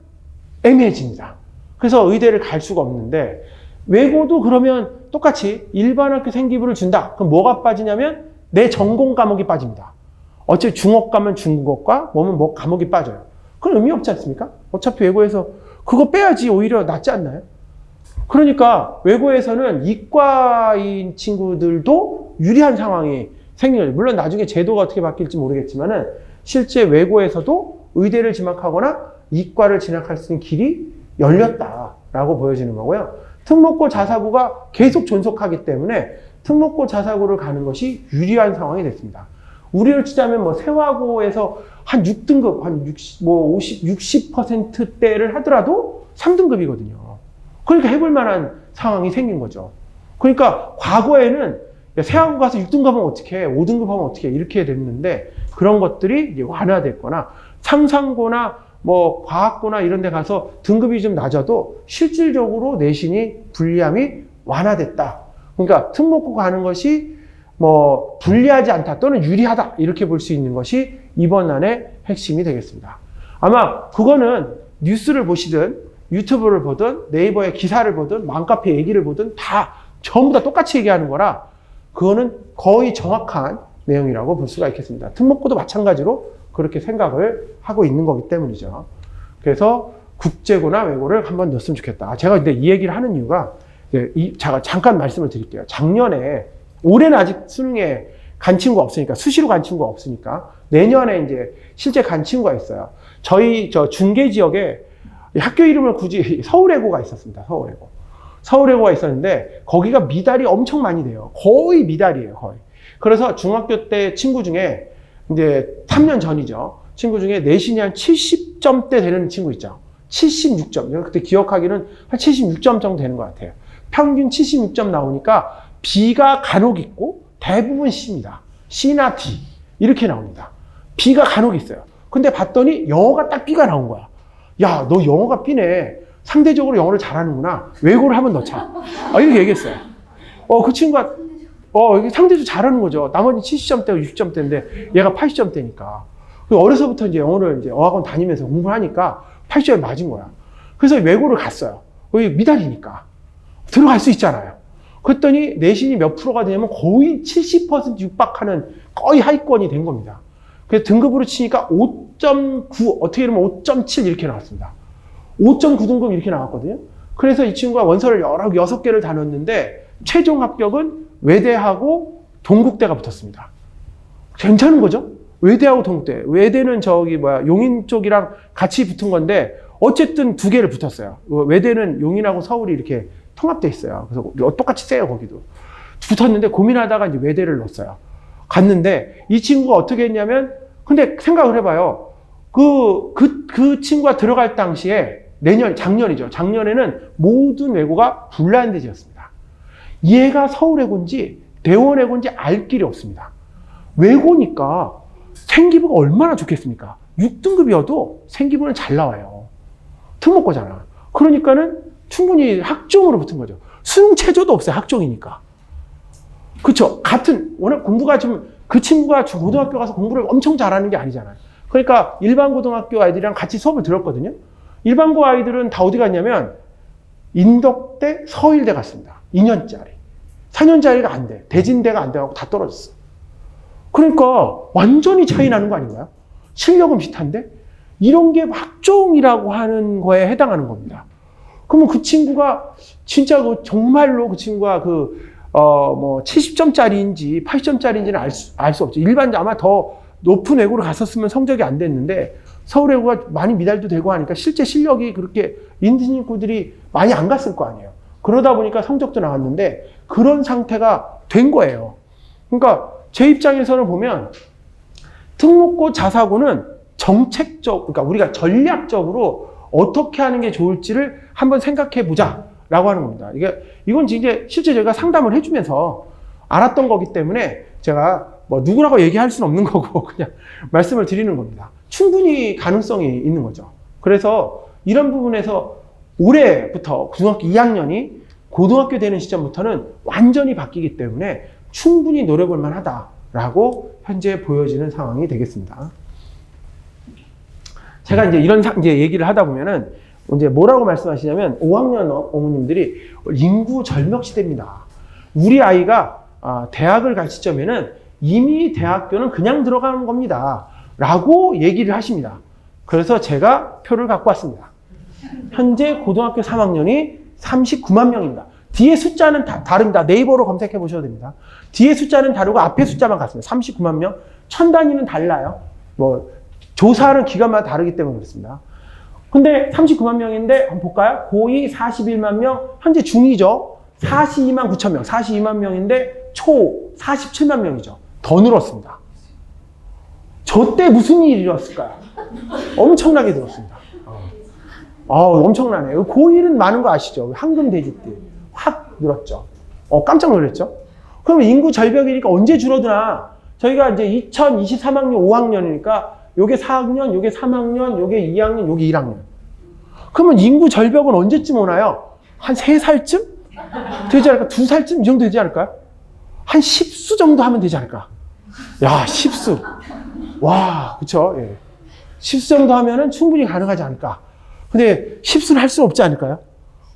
애매해집니다. 그래서 의대를 갈 수가 없는데 외고도 그러면 똑같이 일반 학교 생기부를 준다. 그럼 뭐가 빠지냐면 내 전공 과목이 빠집니다. 어차피 중업 가면 중국어과, 뭐면 뭐 과목이 빠져요. 그건 의미 없지 않습니까? 어차피 외고에서 그거 빼야지 오히려 낫지 않나요? 그러니까 외고에서는 이과인 친구들도 유리한 상황이 생겨요. 물론 나중에 제도가 어떻게 바뀔지 모르겠지만은 실제 외고에서도 의대를 진학하거나 이과를 진학할 수 있는 길이 열렸다라고 보여지는 거고요. 특목고 자사고가 계속 존속하기 때문에 특목고 자사고를 가는 것이 유리한 상황이 됐습니다. 우리를 치자면 뭐 세화고에서 한 6등급, 한 60%대를 하더라도 3등급이거든요. 그러니까 해볼 만한 상황이 생긴 거죠. 그러니까 과거에는 세화고 가서 6등급 하면 어떻게 해? 5등급 하면 어떻게 해? 이렇게 됐는데 그런 것들이 이제 완화됐거나 상상고나 뭐 과학고나 이런 데 가서 등급이 좀 낮아도 실질적으로 내신이 불리함이 완화됐다. 그러니까 특목고 가는 것이 뭐 불리하지 않다 또는 유리하다 이렇게 볼 수 있는 것이 이번 안의 핵심이 되겠습니다. 아마 그거는 뉴스를 보시든 유튜브를 보든 네이버의 기사를 보든 맘카페 얘기를 보든 다 전부 다 똑같이 얘기하는 거라 그거는 거의 정확한 내용이라고 볼 수가 있겠습니다. 특목고도 마찬가지로 그렇게 생각을 하고 있는 거기 때문이죠. 그래서 국제고나 외고를 한번 넣었으면 좋겠다. 제가 근데 이 얘기를 하는 이유가 제가 잠깐 말씀을 드릴게요. 작년에 올해는 아직 수능에 간 친구가 없으니까 수시로 간 친구가 없으니까 내년에 이제 실제 간 친구가 있어요. 저희 중계 지역에 학교 이름을 굳이 서울외고가 있었습니다. 서울외고가 있었는데 거기가 미달이 엄청 많이 돼요. 거의 미달이에요. 거의. 그래서 중학교 때 친구 중에 이제 3년 전이죠. 친구 중에 내신이 한 70점대 되는 친구 있죠. 76점. 제가 그때 기억하기는 한 76점 정도 되는 것 같아요. 평균 76점 나오니까 B가 간혹 있고 대부분 C입니다. C나 D 이렇게 나옵니다. B가 간혹 있어요. 근데 봤더니 영어가 딱 B가 나온 거야. 야, 너 영어가 B네. 상대적으로 영어를 잘하는구나. 외고를 한번 넣자. 이렇게 얘기했어요. 그 친구가 이게 상대적으로 잘하는 거죠. 나머지 70점대고 60점대인데 얘가 80점대니까. 어려서부터 이제 영어를 이제 어학원 다니면서 공부를 하니까 80점이 맞은 거야. 그래서 외고를 갔어요. 거기 미달이니까. 들어갈 수 있잖아요. 그랬더니 내신이 몇 프로가 되냐면 거의 70% 육박하는 거의 하위권이 된 겁니다. 그래서 등급으로 치니까 5.9, 어떻게 보면 5.7 이렇게 나왔습니다. 5.9 등급 이렇게 나왔거든요. 그래서 이 친구가 원서를 6개를 다 넣었는데 최종 합격은 외대하고 동국대가 붙었습니다. 괜찮은 거죠? 외대하고 동국대. 외대는 용인 쪽이랑 같이 붙은 건데 어쨌든 2개를 붙었어요. 외대는 용인하고 서울이 이렇게 통합돼 있어요. 그래서 똑같이 세요, 거기도. 붙었는데 고민하다가 이제 외대를 넣었어요. 갔는데 이 친구가 어떻게 했냐면, 근데 생각을 해봐요. 그 친구가 들어갈 당시에 작년이죠. 작년에는 모든 외고가 불란대지였습니다. 얘가 서울외고인지 대원외고인지 알 길이 없습니다. 외고니까 생기부가 얼마나 좋겠습니까? 6등급이어도 생기부는 잘 나와요. 특목고잖아. 그러니까는 충분히 학종으로 붙은 거죠. 수능 체조도 없어요. 학종이니까. 그쵸? 워낙 공부가 그 친구가 고등학교 가서 공부를 엄청 잘하는 게 아니잖아요. 그러니까 일반 고등학교 아이들이랑 같이 수업을 들었거든요. 일반고 아이들은 다 어디 갔냐면 인덕대, 서일대 갔습니다. 2년짜리. 4년짜리가 안 돼. 대진대가 안 돼갖고 다 떨어졌어. 그러니까 완전히 차이 나는 거 아닌가요? 실력은 비슷한데 이런 게 학종이라고 하는 거에 해당하는 겁니다. 그러면 그 친구가 진짜 정말로 그 친구가 70점짜리인지 80점짜리인지는 알 수 없죠. 일반 아마 더 높은 외고를 갔었으면 성적이 안 됐는데 서울 외고가 많이 미달도 되고 하니까 실제 실력이 그렇게 있는 친구들이 많이 안 갔을 거 아니에요. 그러다 보니까 성적도 나왔는데 그런 상태가 된 거예요. 그러니까 제 입장에서는 보면 특목고 자사고는 그러니까 우리가 전략적으로 어떻게 하는 게 좋을지를 한번 생각해 보자라고 하는 겁니다. 이건 이제 실제 저희가 상담을 해주면서 알았던 거기 때문에 제가 누구라고 얘기할 수는 없는 거고 그냥 말씀을 드리는 겁니다. 충분히 가능성이 있는 거죠. 그래서 이런 부분에서 올해부터 중학교 2학년이 고등학교 되는 시점부터는 완전히 바뀌기 때문에 충분히 노려볼 만하다라고 현재 보여지는 상황이 되겠습니다. 제가 이제 이런 얘기를 하다 보면은 이제 뭐라고 말씀하시냐면 5학년 어머님들이 인구 절벽 시대입니다. 우리 아이가 대학을 갈 시점에는 이미 대학교는 그냥 들어가는 겁니다. 라고 얘기를 하십니다. 그래서 제가 표를 갖고 왔습니다. 현재 고등학교 3학년이 39만 명입니다. 뒤에 숫자는 다릅니다. 네이버로 검색해 보셔도 됩니다. 뒤에 숫자는 다르고 앞에 숫자만 같습니다. 39만 명. 천 단위는 달라요. 조사하는 기간마다 다르기 때문에 그렇습니다. 근데 39만 명인데 한번 볼까요? 고2 41만 명, 현재 중2죠. 42만 9천 명, 42만 명인데 초 47만 명이죠. 더 늘었습니다. 저 때 무슨 일이 일어났을까요? 엄청나게 늘었습니다. 엄청나네요. 고1은 많은 거 아시죠? 황금 돼지 때 확 늘었죠. 깜짝 놀랐죠? 그러면 인구 절벽이니까 언제 줄어드나? 저희가 이제 2023학년 5학년이니까 요게 4학년, 요게 3학년, 요게 2학년, 요게 1학년. 그러면 인구 절벽은 언제쯤 오나요? 한 3살쯤? 되지 않을까? 2살쯤? 이 정도 되지 않을까요? 한 10수 정도 하면 되지 않을까? 야, 10수. 와, 그쵸? 예. 10수 정도 하면은 충분히 가능하지 않을까? 근데 10수는 할 수 없지 않을까요?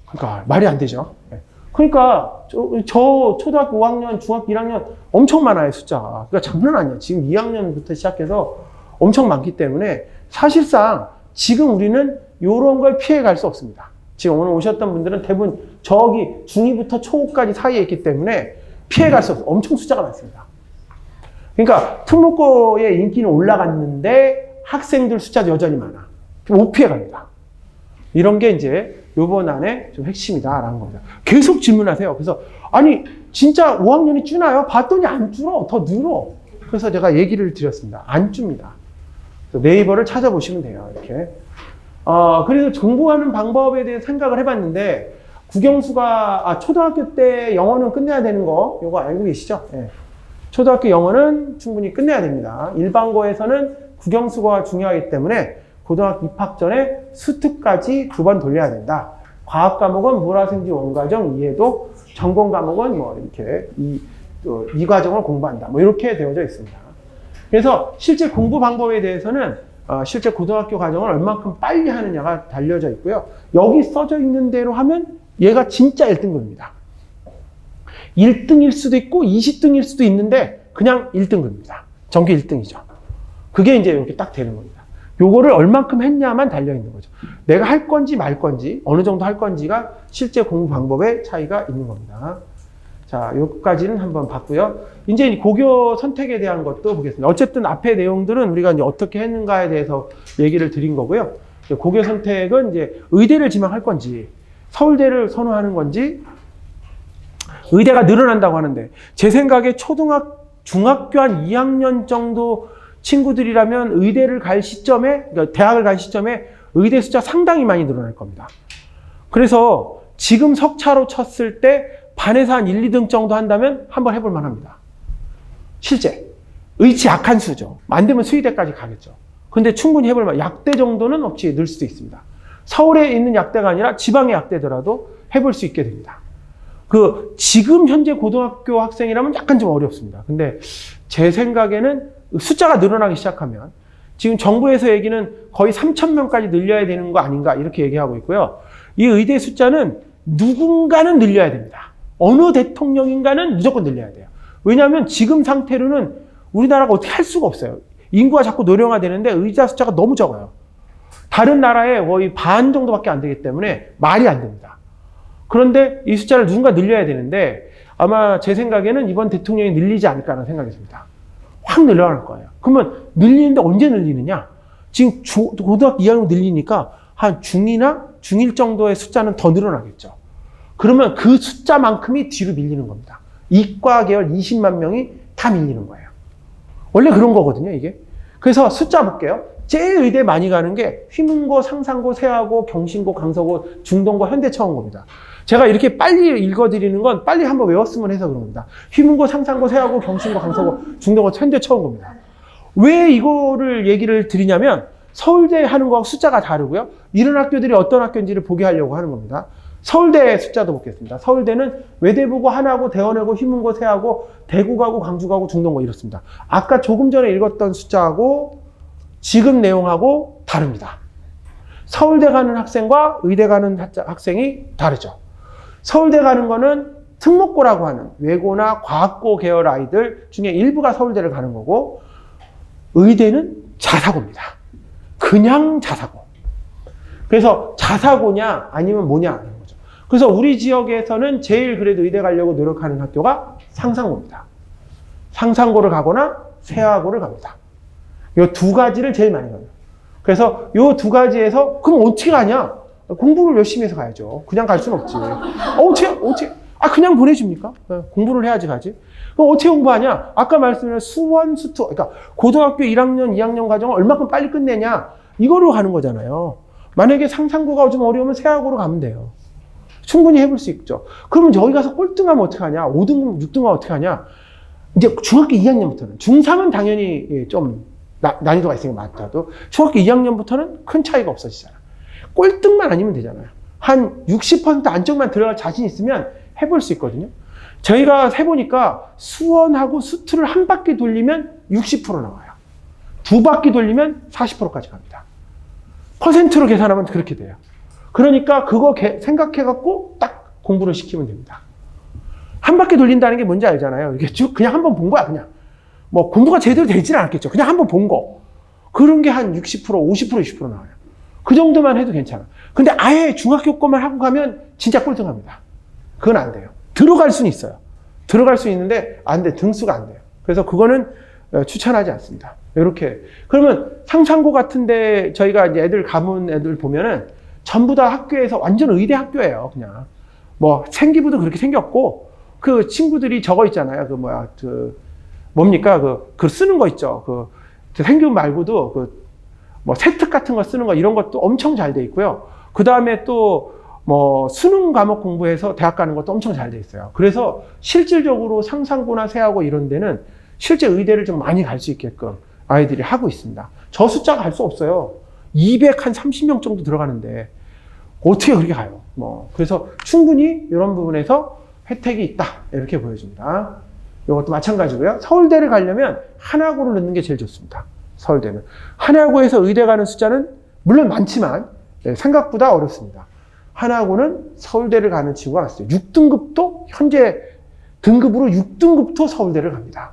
그러니까 말이 안 되죠. 예. 그러니까 저 초등학교 5학년, 중학교 1학년 엄청 많아요, 숫자가. 그러니까 장난 아니에요. 지금 2학년부터 시작해서 엄청 많기 때문에 사실상 지금 우리는 이런 걸 피해 갈 수 없습니다. 지금 오늘 오셨던 분들은 대부분 저기 중2부터 초5까지 사이에 있기 때문에 피해 갈 수 없어요. 엄청 숫자가 많습니다. 그러니까 특목고의 인기는 올라갔는데 학생들 숫자도 여전히 많아. 못 피해 갑니다. 이런 게 이제 요번 안에 좀 핵심이다라는 겁니다. 계속 질문하세요. 그래서 아니 진짜 5학년이 주나요? 봤더니 안 줄어. 더 늘어. 그래서 제가 얘기를 드렸습니다. 안 줍니다. 네이버를 찾아보시면 돼요. 이렇게. 그래서 공부하는 방법에 대해 생각을 해봤는데, 국영수가, 초등학교 때 영어는 끝내야 되는 거, 이거 알고 계시죠? 예. 초등학교 영어는 충분히 끝내야 됩니다. 일반고에서는 국영수가 중요하기 때문에 고등학교 입학 전에 수특까지 2번 돌려야 된다. 과학 과목은 물화생지 원과정 이해도, 전공 과목은 뭐 이렇게 이 과정을 공부한다. 뭐 이렇게 되어져 있습니다. 그래서 실제 공부 방법에 대해서는 실제 고등학교 과정을 얼만큼 빨리 하느냐가 달려져 있고요. 여기 써져 있는 대로 하면 얘가 진짜 1등급입니다. 1등일 수도 있고 20등일 수도 있는데 그냥 1등급입니다. 전교 1등이죠. 그게 이제 이렇게 딱 되는 겁니다. 요거를 얼만큼 했냐만 달려 있는 거죠. 내가 할 건지 말 건지, 어느 정도 할 건지가 실제 공부 방법의 차이가 있는 겁니다. 자, 여기까지는 한번 봤고요. 이제 고교 선택에 대한 것도 보겠습니다. 어쨌든 앞에 내용들은 우리가 이제 어떻게 했는가에 대해서 얘기를 드린 거고요. 고교 선택은 이제 의대를 지망할 건지, 서울대를 선호하는 건지, 의대가 늘어난다고 하는데, 제 생각에 중학교 한 2학년 정도 친구들이라면 의대를 갈 시점에, 그러니까 대학을 갈 시점에 의대 숫자 상당히 많이 늘어날 겁니다. 그래서 지금 석차로 쳤을 때 반에서 한 1, 2등 정도 한다면 한번 해볼 만합니다. 실제. 의치 약한 수죠. 안 되면 수의대까지 가겠죠. 근데 충분히 해볼 만, 약대 정도는 없이 늘 수도 있습니다. 서울에 있는 약대가 아니라 지방의 약대더라도 해볼 수 있게 됩니다. 지금 현재 고등학교 학생이라면 약간 좀 어렵습니다. 근데 제 생각에는 숫자가 늘어나기 시작하면 지금 정부에서 얘기는 거의 3,000명까지 늘려야 되는 거 아닌가 이렇게 얘기하고 있고요. 이 의대 숫자는 누군가는 늘려야 됩니다. 어느 대통령인가는 무조건 늘려야 돼요. 왜냐하면 지금 상태로는 우리나라가 어떻게 할 수가 없어요. 인구가 자꾸 노령화되는데 의사 숫자가 너무 적어요. 다른 나라에 거의 반 정도밖에 안 되기 때문에 말이 안 됩니다. 그런데 이 숫자를 누군가 늘려야 되는데 아마 제 생각에는 이번 대통령이 늘리지 않을까라는 생각이 듭니다. 확 늘어날 거예요. 그러면 늘리는데 언제 늘리느냐? 지금 고등학교 2학년 늘리니까 한 중2나 중1 정도의 숫자는 더 늘어나겠죠. 그러면 그 숫자만큼이 뒤로 밀리는 겁니다. 이과 계열 20만 명이 다 밀리는 거예요. 원래 그런 거거든요, 이게. 그래서 숫자 볼게요. 제일 의대 많이 가는 게 휘문고, 상산고, 세화고, 경신고, 강서고, 중동고, 현대차원고입니다. 제가 이렇게 빨리 읽어드리는 건 빨리 한번 외웠으면 해서 그런 겁니다. 휘문고, 상산고, 세화고, 경신고, 강서고, 중동고, 현대차원고입니다. 왜 이거를 얘기를 드리냐면 서울대 하는 거하고 숫자가 다르고요. 이런 학교들이 어떤 학교인지를 보게 하려고 하는 겁니다. 서울대 숫자도 보겠습니다. 서울대는 외대부고, 하나고, 대원외고, 휘문고, 세하고, 대구가고, 광주가고, 중동고 이렇습니다. 아까 조금 전에 읽었던 숫자하고 지금 내용하고 다릅니다. 서울대 가는 학생과 의대 가는 학생이 다르죠. 서울대 가는 거는 특목고라고 하는 외고나 과학고 계열 아이들 중에 일부가 서울대를 가는 거고, 의대는 자사고입니다. 그냥 자사고. 그래서 자사고냐 아니면 뭐냐 하는 거죠. 그래서 우리 지역에서는 제일 그래도 의대 가려고 노력하는 학교가 상산고입니다. 상산고를 가거나 세화고를 갑니다. 이 두 가지를 제일 많이 가요. 그래서 이 두 가지에서 그럼 어떻게 가냐? 공부를 열심히 해서 가야죠. 그냥 갈 수는 없지. 어떻게? 그냥 보내줍니까? 공부를 해야지 가지. 그럼 어떻게 공부하냐? 아까 말씀드린 수원, 수투. 그러니까 고등학교 1학년, 2학년 과정을 얼마큼 빨리 끝내냐? 이거로 가는 거잖아요. 만약에 상산고가 좀 어려우면 세화고로 가면 돼요. 충분히 해볼 수 있죠. 그러면 여기 가서 꼴등하면 어떻게 하냐? 5등급, 6등급 어떻게 하냐? 이제 중학교 2학년부터는. 중3은 당연히 좀 난이도가 있으니까 맞다도 중학교 2학년부터는 큰 차이가 없어지잖아. 꼴등만 아니면 되잖아요. 한 60% 안쪽만 들어갈 자신 있으면 해볼 수 있거든요. 저희가 해보니까 수원하고 수투를 한 바퀴 돌리면 60% 나와요. 두 바퀴 돌리면 40%까지 갑니다. 퍼센트로 계산하면 그렇게 돼요. 그러니까 그거 생각해갖고 딱 공부를 시키면 됩니다. 한 바퀴 돌린다는 게 뭔지 알잖아요. 이게 쭉 그냥 한번 본 거야, 그냥. 뭐 공부가 제대로 되지는 않았겠죠. 그냥 한번 본 거. 그런 게 한 60%, 50%, 60% 나와요. 그 정도만 해도 괜찮아. 근데 아예 중학교 것만 하고 가면 진짜 꼴등합니다. 그건 안 돼요. 들어갈 수는 있어요. 들어갈 수 있는데 안 돼. 등수가 안 돼요. 그래서 그거는 추천하지 않습니다. 이렇게. 그러면 상산고 같은데 저희가 이제 애들 가문 애들 보면은 전부 다 학교에서 완전 의대 학교예요. 그냥. 뭐 생기부도 그렇게 생겼고 그 친구들이 저거 있잖아요. 뭡니까? 글 쓰는 거 있죠. 생기부 말고도 뭐 세특 같은 거 쓰는 거 이런 것도 엄청 잘 돼 있고요. 그 다음에 또 뭐 수능 과목 공부해서 대학 가는 것도 엄청 잘 돼 있어요. 그래서 실질적으로 상상고나 세하고 이런 데는 실제 의대를 좀 많이 갈 수 있게끔 아이들이 하고 있습니다. 저 숫자가 갈 수 없어요. 230명 정도 들어가는데 어떻게 그렇게 가요? 뭐 그래서 충분히 이런 부분에서 혜택이 있다 이렇게 보여집니다. 이것도 마찬가지고요. 서울대를 가려면 한화고를 넣는 게 제일 좋습니다. 서울대는 한화고에서 의대 가는 숫자는 물론 많지만 생각보다 어렵습니다. 한화고는 서울대를 가는 친구가 많습니다. 6등급도 현재 등급으로 6등급도 서울대를 갑니다.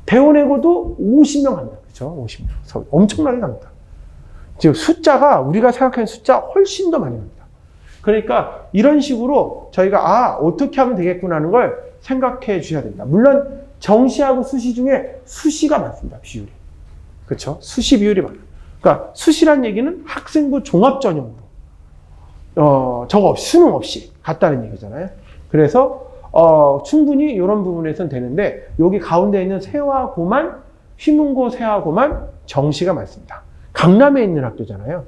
대원외고도 50명 갑니다. 그렇죠? 50명. 서울 엄청나게 갑니다. 즉 숫자가 우리가 생각하는 숫자 훨씬 더 많이 갑니다. 그러니까 이런 식으로 저희가 어떻게 하면 되겠구나 하는 걸 생각해 주셔야 됩니다. 물론 정시하고 수시 중에 수시가 많습니다. 비율이. 그렇죠? 수시 비율이 많아요. 그러니까 수시란 얘기는 학생부 종합 전형으로 저거 없이, 수능 없이 갔다는 얘기잖아요. 그래서 충분히 이런 부분에서는 되는데 여기 가운데 있는 세화고만 휘문고 세화고만 정시가 많습니다. 강남에 있는 학교잖아요.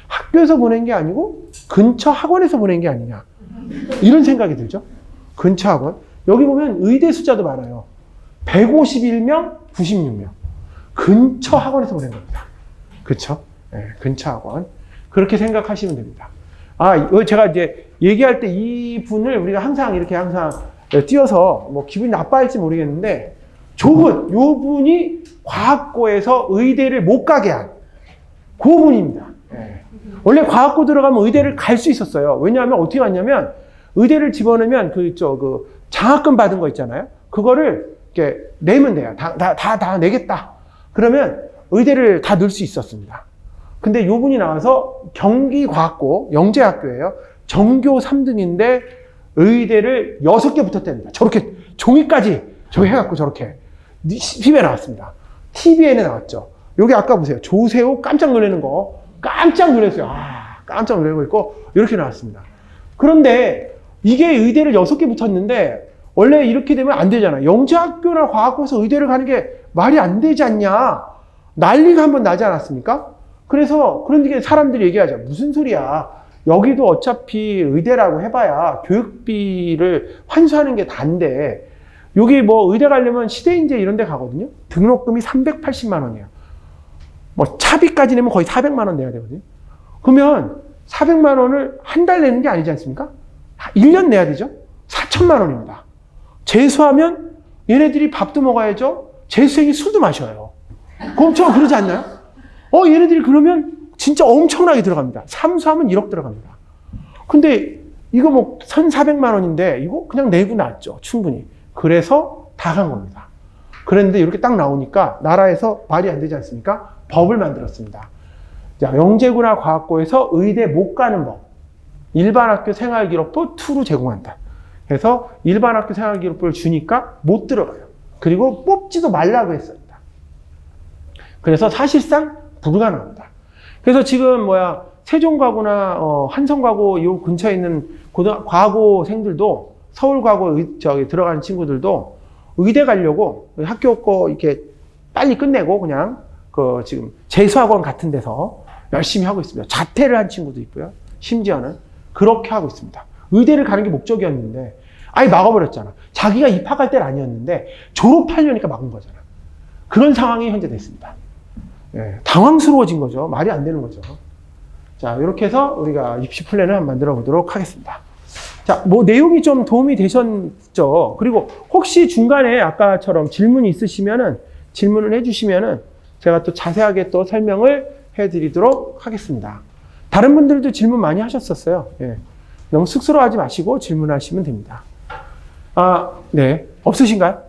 학교에서 보낸 게 아니고 근처 학원에서 보낸 게 아니냐 이런 생각이 들죠. 근처 학원. 여기 보면 의대 숫자도 많아요. 151명, 96명. 근처 학원에서 보낸 겁니다. 그렇죠? 네, 근처 학원. 그렇게 생각하시면 됩니다. 제가 이제 얘기할 때 이 분을 우리가 항상 띄어서 뭐 기분이 나빠할지 모르겠는데 요 분이 과학고에서 의대를 못 가게 한 그 분입니다. 네. 원래 과학고 들어가면 의대를 갈 수 있었어요. 왜냐하면 어떻게 갔냐면 의대를 집어넣으면 그 장학금 받은 거 있잖아요. 그거를 이렇게 내면 돼요. 다 내겠다. 그러면 의대를 다 넣을 수 있었습니다. 근데 요 분이 나와서 경기과학고, 영재학교예요. 전교 3등인데 의대를 6개 붙었답니다. 저렇게 종이까지 해갖고 저렇게 TV에 나왔습니다. TV에는 나왔죠. 여기 아까 보세요. 조세호 깜짝 놀라는 거. 깜짝 놀랐어요. 깜짝 놀라고 있고 이렇게 나왔습니다. 그런데 이게 의대를 6개 붙었는데 원래 이렇게 되면 안 되잖아요. 영재학교나 과학고에서 의대를 가는 게 말이 안 되지 않냐. 난리가 한번 나지 않았습니까? 그래서 그런 게 사람들이 얘기하죠. 무슨 소리야. 여기도 어차피 의대라고 해봐야 교육비를 환수하는 게 단데 여기 뭐 의대 가려면 시대인재 이런 데 가거든요. 등록금이 380만 원이에요. 뭐 차비까지 내면 거의 400만 원 내야 되거든요. 그러면 400만 원을 한 달 내는 게 아니지 않습니까? 1년 내야 되죠. 4천만 원입니다. 재수하면 얘네들이 밥도 먹어야죠. 재수생이 술도 마셔요. 엄청 그러지 않나요? 얘네들이 그러면 진짜 엄청나게 들어갑니다. 삼수하면 1억 들어갑니다. 근데 이거 뭐 1,400만 원인데 이거 그냥 내고 놨죠. 충분히. 그래서 다 간 겁니다. 그런데 이렇게 딱 나오니까 나라에서 말이 안 되지 않습니까? 법을 만들었습니다. 자, 영재고나 과학고에서 의대 못 가는 법. 일반 학교 생활기록부 2로 제공한다. 그래서 일반 학교 생활기록부를 주니까 못 들어가요. 그리고 뽑지도 말라고 했습니다. 그래서 사실상 불가능합니다. 그래서 지금 세종과고나 한성과고 요 근처에 있는 과고생들도 서울과고 들어가는 친구들도 의대 가려고 학교 거 이렇게 빨리 끝내고 그냥 지금 재수학원 같은 데서 열심히 하고 있습니다. 자퇴를 한 친구도 있고요. 심지어는 그렇게 하고 있습니다. 의대를 가는 게 목적이었는데 아예 막아버렸잖아. 자기가 입학할 때는 아니었는데 졸업하려니까 막은 거잖아. 그런 상황이 현재 됐습니다. 당황스러워진 거죠. 말이 안 되는 거죠. 자, 이렇게 해서 우리가 입시 플랜을 한번 만들어 보도록 하겠습니다. 자, 뭐 내용이 좀 도움이 되셨죠? 그리고 혹시 중간에 아까처럼 질문이 있으시면은 질문을 해주시면은 제가 또 자세하게 또 설명을 해드리도록 하겠습니다. 다른 분들도 질문 많이 하셨었어요. 너무 쑥스러워하지 마시고 질문하시면 됩니다. 네. 없으신가요?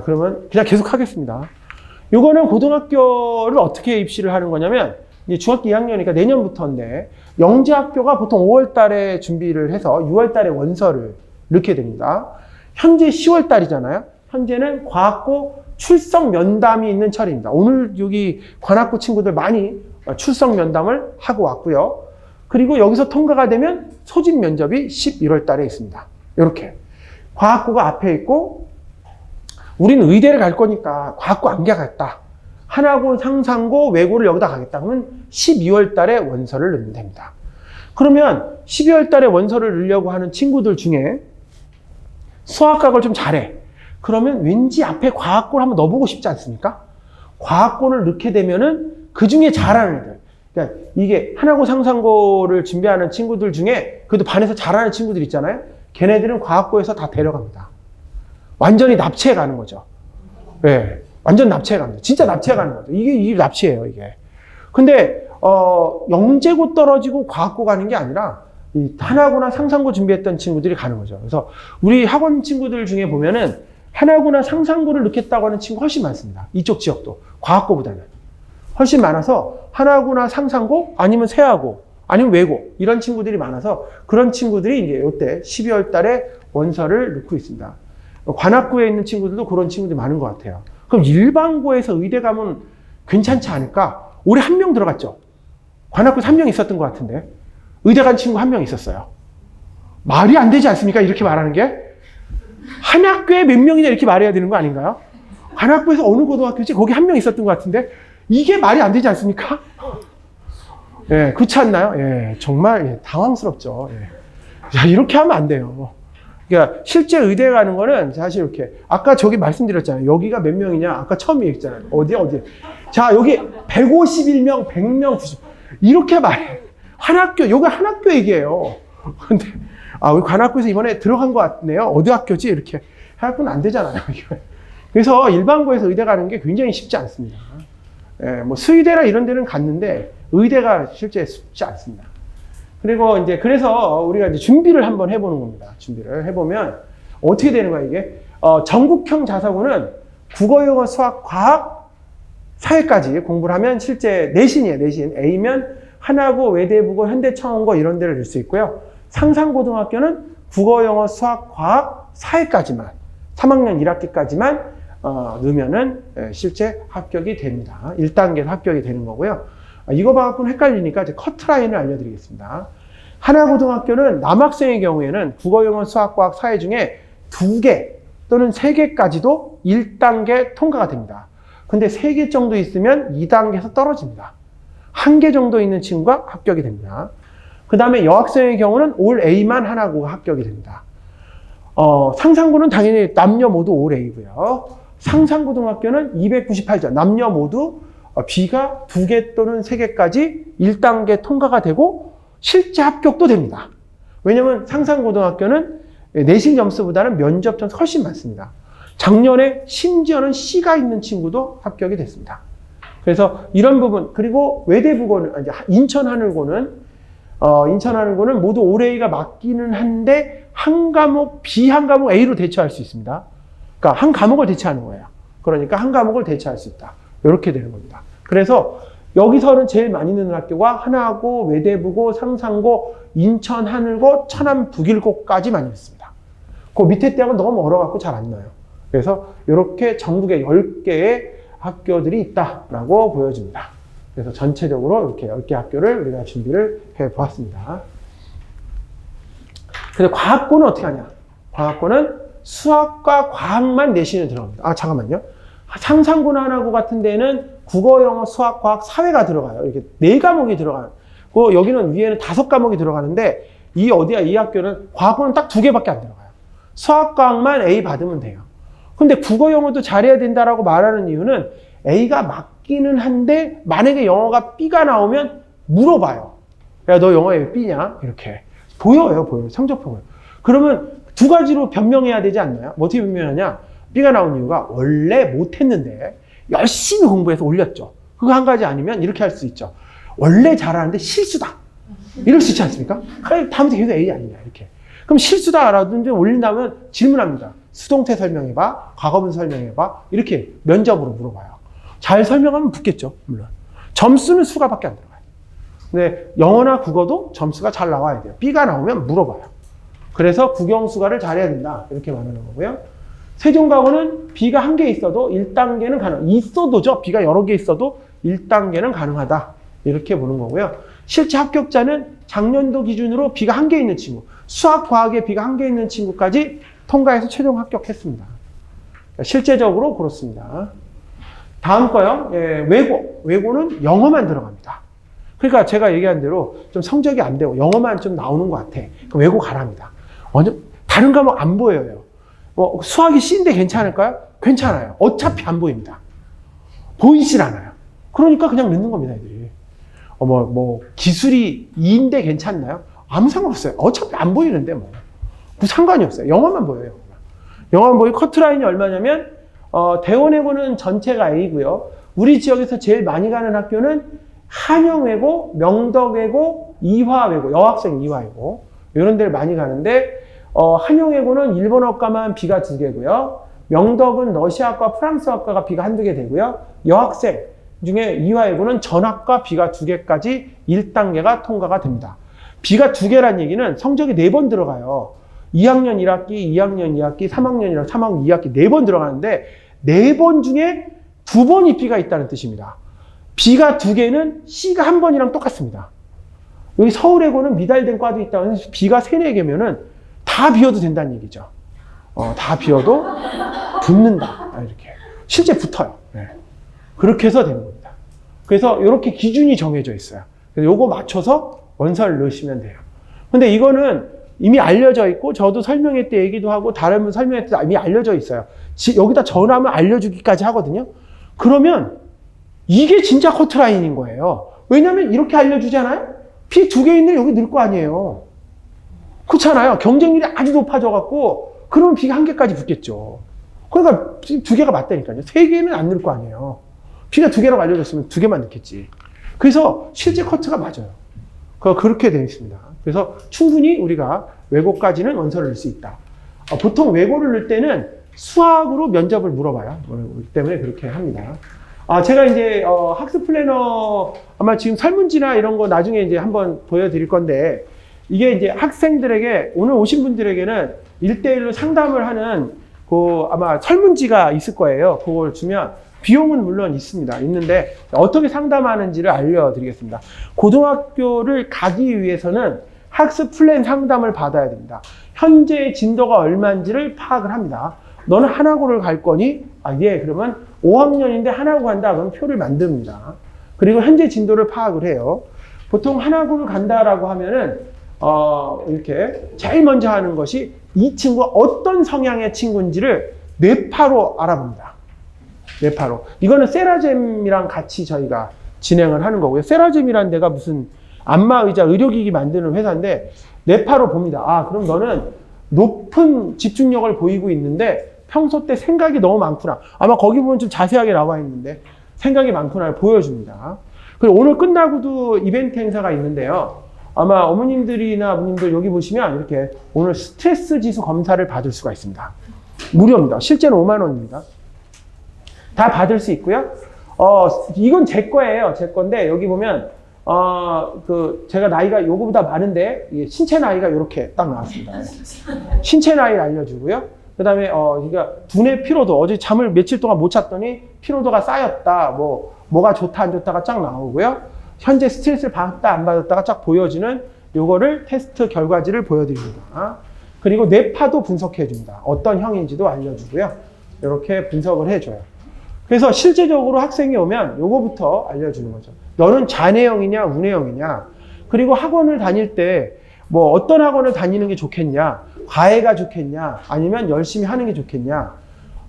그러면 그냥 계속 하겠습니다. 요거는 고등학교를 어떻게 입시를 하는 거냐면, 이제 중학교 2학년이니까 내년부터인데, 영재학교가 보통 5월 달에 준비를 해서 6월 달에 원서를 넣게 됩니다. 현재 10월 달이잖아요. 현재는 과학고 출석 면담이 있는 철입니다. 오늘 여기 관학고 친구들 많이 출석 면담을 하고 왔고요. 그리고 여기서 통과가 되면 소집 면접이 11월 달에 있습니다. 이렇게. 과학고가 앞에 있고, 우리는 의대를 갈 거니까 과학고 안 가겠다. 하나고, 상상고, 외고를 여기다 가겠다. 그러면 12월 달에 원서를 넣으면 됩니다. 그러면 12월 달에 원서를 넣으려고 하는 친구들 중에 수학학을 좀 잘해. 그러면 왠지 앞에 과학고를 한번 넣어보고 싶지 않습니까? 과학고를 넣게 되면은 그 중에 잘하는 애들. 그러니까 이게 하나고 상상고를 준비하는 친구들 중에 그래도 반에서 잘하는 친구들 있잖아요. 걔네들은 과학고에서 다 데려갑니다. 완전히 납치해 가는 거죠. 네, 완전 납치해 갑니다. 진짜 납치해 가는 거죠. 이게 납치예요, 이게. 근데 영재고 떨어지고 과학고 가는 게 아니라 이 하나고나 상상고 준비했던 친구들이 가는 거죠. 그래서 우리 학원 친구들 중에 보면은 하나고나 상상고를 넣겠다고 하는 친구 훨씬 많습니다. 이쪽 지역도 과학고보다는 훨씬 많아서 하나고나 상상고 아니면 세하고 아니면 외고 이런 친구들이 많아서 그런 친구들이 이제 이때 12월 달에 원서를 넣고 있습니다. 관악구에 있는 친구들도 그런 친구들이 많은 것 같아요. 그럼 일반고에서 의대 가면 괜찮지 않을까? 올해 한 명 들어갔죠. 관악구에서 한 명 있었던 것 같은데 의대 간 친구 한 명 있었어요. 말이 안 되지 않습니까? 이렇게 말하는 게 한 학교에 몇 명이나 이렇게 말해야 되는 거 아닌가요? 관악구에서 어느 고등학교지? 거기 한 명 있었던 것 같은데 이게 말이 안 되지 않습니까? 예, 그렇지 않나요? 예, 정말 당황스럽죠. 예. 야, 이렇게 하면 안 돼요. 그러니까 실제 의대 가는 거는 사실 이렇게 아까 저기 말씀드렸잖아요. 여기가 몇 명이냐? 아까 처음 얘기했잖아요. 어디? 자, 여기 151명, 100명, 90 이렇게 말해. 한 학교, 여기 한 학교 얘기예요. 근데 우리 관악구에서 이번에 들어간 것 같네요. 어디 학교지? 이렇게 해갖고는 안 되잖아요. 그래서 일반고에서 의대 가는 게 굉장히 쉽지 않습니다. 예, 뭐 수의대나 이런 데는 갔는데 의대가 실제 쉽지 않습니다. 그리고 이제 그래서 우리가 이제 준비를 한번 해보는 겁니다. 준비를 해보면 어떻게 되는 거야 이게? 전국형 자사고는 국어, 영어, 수학, 과학, 사회까지 공부를 하면 실제 내신이에요. 내신 A면 하나고, 외대부고, 현대청원고 이런 데를 넣을 수 있고요. 상상고등학교는 국어, 영어, 수학, 과학, 사회까지만 3학년 1학기까지만 넣으면은 실제 합격이 됩니다. 1단계에서 합격이 되는 거고요. 이거 봐갖고는 헷갈리니까 이제 커트라인을 알려드리겠습니다. 하나고등학교는 남학생의 경우에는 국어, 영어, 수학, 과학, 사회 중에 2개 또는 3개까지도 1단계 통과가 됩니다. 근데 3개 정도 있으면 2단계에서 떨어집니다. 1개 정도 있는 친구가 합격이 됩니다. 그 다음에 여학생의 경우는 올 A만 하나고가 합격이 됩니다. 상상고는 당연히 남녀 모두 올 A고요. 상상고등학교는 298점, 남녀 모두 B가 2개 또는 3개까지 1단계 통과가 되고 실제 합격도 됩니다. 왜냐하면 상상고등학교는 내신 점수보다는 면접 점수 훨씬 많습니다. 작년에 심지어는 C가 있는 친구도 합격이 됐습니다. 그래서 이런 부분, 그리고 외대부고는, 인천하늘고는 모두 올 A가 맞기는 한데 한 과목, B 한 과목 A로 대처할 수 있습니다. 그러니까 한 과목을 대처하는 거예요. 그러니까 한 과목을 대처할 수 있다. 이렇게 되는 겁니다. 그래서 여기서는 제일 많이 넣는 학교가 하나고, 외대부고, 상상고, 인천, 하늘고, 천안, 북일고까지 많이 있습니다. 그 밑에 대학은 너무 멀어갖고 잘 안 넣어요. 그래서 이렇게 전국에 10개의 학교들이 있다라고 보여집니다. 그래서 전체적으로 이렇게 10개 학교를 우리가 준비를 해 보았습니다. 그래서 과학고는 어떻게 하냐? 과학고는 수학과 과학만 내신에 들어갑니다. 잠깐만요. 상상고나 하나고 같은 데는 국어, 영어, 수학, 과학, 사회가 들어가요. 이렇게 4과목이 들어가요. 여기는 위에는 5과목이 들어가는데 이 학교는 과학고는 딱 2개밖에 안 들어가요. 수학, 과학만 A 받으면 돼요. 근데 국어, 영어도 잘해야 된다라고 말하는 이유는 A가 맞기는 한데 만약에 영어가 B가 나오면 물어봐요. 야, 너 영어에 왜 B냐? 이렇게. 보여요. 성적 보여요. 그러면 2가지로 변명해야 되지 않나요? 뭐 어떻게 변명하냐? B가 나온 이유가 원래 못했는데 열심히 공부해서 올렸죠. 그거 한 가지 아니면 이렇게 할 수 있죠. 원래 잘하는데 실수다. 이럴 수 있지 않습니까? 다음부터 계속 A 아니냐 이렇게. 그럼 실수다라도 이제 올린다면 질문합니다. 수동태 설명해봐. 과거분 설명해봐. 이렇게 면접으로 물어봐요. 잘 설명하면 붙겠죠. 물론. 점수는 수가밖에 안 들어가요. 근데 영어나 국어도 점수가 잘 나와야 돼요. B가 나오면 물어봐요. 그래서 국영수가를 잘해야 된다. 이렇게 말하는 거고요. 세종과고는 B가 1개 있어도 1단계는 가능. 있어도죠. B가 여러 개 있어도 1단계는 가능하다. 이렇게 보는 거고요. 실제 합격자는 작년도 기준으로 B가 1개 있는 친구, 수학, 과학에 B가 1개 있는 친구까지 통과해서 최종 합격했습니다. 실제적으로 그렇습니다. 다음 거요. 예, 외고. 외고는 영어만 들어갑니다. 그러니까 제가 얘기한 대로 좀 성적이 안 되고 영어만 좀 나오는 것 같아. 그럼 외고 가랍니다. 다른 과목 안 보여요. 뭐 수학이 C인데 괜찮을까요? 괜찮아요. 어차피 안 보입니다. 보이질 않아요. 그러니까 그냥 넣는 겁니다, 애들이. 기술이 2인데 괜찮나요? 아무 상관없어요. 어차피 안 보이는데 뭐 상관이 없어요. 영어만 보여요. 영어만 보이고 커트라인이 얼마냐면 대원외고는 전체가 A고요. 우리 지역에서 제일 많이 가는 학교는 한영외고, 명덕외고, 이화외고, 여학생 이화외고 이런 데를 많이 가는데 한영외고는 일본어과만 B가 2개고요. 명덕은 러시아과, 프랑스어과가 B가 1-2개 되고요. 여학생 중에 이화외고는 전학과 B가 2개까지 1단계가 통과가 됩니다. B가 2개란 얘기는 성적이 4번 들어가요. 2학년 1학기, 2학년 2학기, 3학년 1학기, 3학년 2학기 4번 들어가는데 4번 중에 2번이 B가 있다는 뜻입니다. B가 2개는 C가 1번이랑 똑같습니다. 여기 서울외고는 미달된 과도 있다고 해서 B가 3, 4개면은 다 비워도 된다는 얘기죠. 다 비워도 붙는다. 이렇게. 실제 붙어요. 네. 그렇게 해서 되는 겁니다. 그래서 이렇게 기준이 정해져 있어요. 그래서 요거 맞춰서 원서를 넣으시면 돼요. 근데 이거는 이미 알려져 있고, 저도 설명회 때 얘기도 하고, 다른 분 설명회 때 이미 알려져 있어요. 여기다 전화하면 알려주기까지 하거든요. 그러면 이게 진짜 커트라인인 거예요. 왜냐면 이렇게 알려주잖아요? P 2개 있는데 여기 넣을 거 아니에요. 그렇잖아요. 경쟁률이 아주 높아져갖고, 그러면 B가 1개까지 붙겠죠. 그러니까 2개가 맞다니까요. 3개는 안 넣을 거 아니에요. B가 2개라고 알려줬으면 2개만 넣겠지. 그래서 실제 커트가 맞아요. 그렇게 되어 있습니다. 그래서 충분히 우리가 외고까지는 원서를 넣을 수 있다. 보통 외고를 넣을 때는 수학으로 면접을 물어봐요. 그렇기 때문에 그렇게 합니다. 제가 이제 학습 플래너 아마 지금 설문지나 이런 거 나중에 이제 한번 보여드릴 건데, 이게 이제 학생들에게 오늘 오신 분들에게는 1대1로 상담을 하는 아마 설문지가 있을 거예요. 그걸 주면 비용은 물론 있는데 어떻게 상담하는지를 알려드리겠습니다. 고등학교를 가기 위해서는 학습 플랜 상담을 받아야 됩니다. 현재 진도가 얼마인지를 파악을 합니다. 너는 한화고를 갈 거니? 예, 그러면 5학년인데 한화고 간다. 그럼 표를 만듭니다. 그리고 현재 진도를 파악을 해요. 보통 한화고를 간다라고 하면은 이렇게 제일 먼저 하는 것이 이 친구가 어떤 성향의 친구인지를 뇌파로 알아봅니다. 뇌파로. 이거는 세라젬이랑 같이 저희가 진행을 하는 거고요. 세라젬이라는 데가 무슨 안마의자 의료기기 만드는 회사인데 뇌파로 봅니다. 그럼 너는 높은 집중력을 보이고 있는데 평소 때 생각이 너무 많구나. 아마 거기 보면 좀 자세하게 나와 있는데 생각이 많구나를 보여줍니다. 그리고 오늘 끝나고도 이벤트 행사가 있는데요. 아마 어머님들이나 아버님들 여기 보시면 이렇게 오늘 스트레스 지수 검사를 받을 수가 있습니다. 무료입니다. 실제는 5만 원입니다. 다 받을 수 있고요. 이건 제 거예요. 제 건데 여기 보면 제가 나이가 요거보다 많은데 신체 나이가 이렇게 딱 나왔습니다. 신체 나이를 알려주고요. 그 다음에 그러니까 두뇌 피로도, 어제 잠을 며칠 동안 못 잤더니 피로도가 쌓였다. 뭐가 좋다 안 좋다가 쫙 나오고요. 현재 스트레스를 받았다 안 받았다가 쫙 보여지는 요거를 테스트 결과지를 보여드립니다. 그리고 뇌파도 분석해 줍니다. 어떤 형인지도 알려주고요. 이렇게 분석을 해줘요. 그래서 실제적으로 학생이 오면 요거부터 알려주는 거죠. 너는 자뇌형이냐 우뇌형이냐. 그리고 학원을 다닐 때 뭐 어떤 학원을 다니는 게 좋겠냐. 과외가 좋겠냐. 아니면 열심히 하는 게 좋겠냐.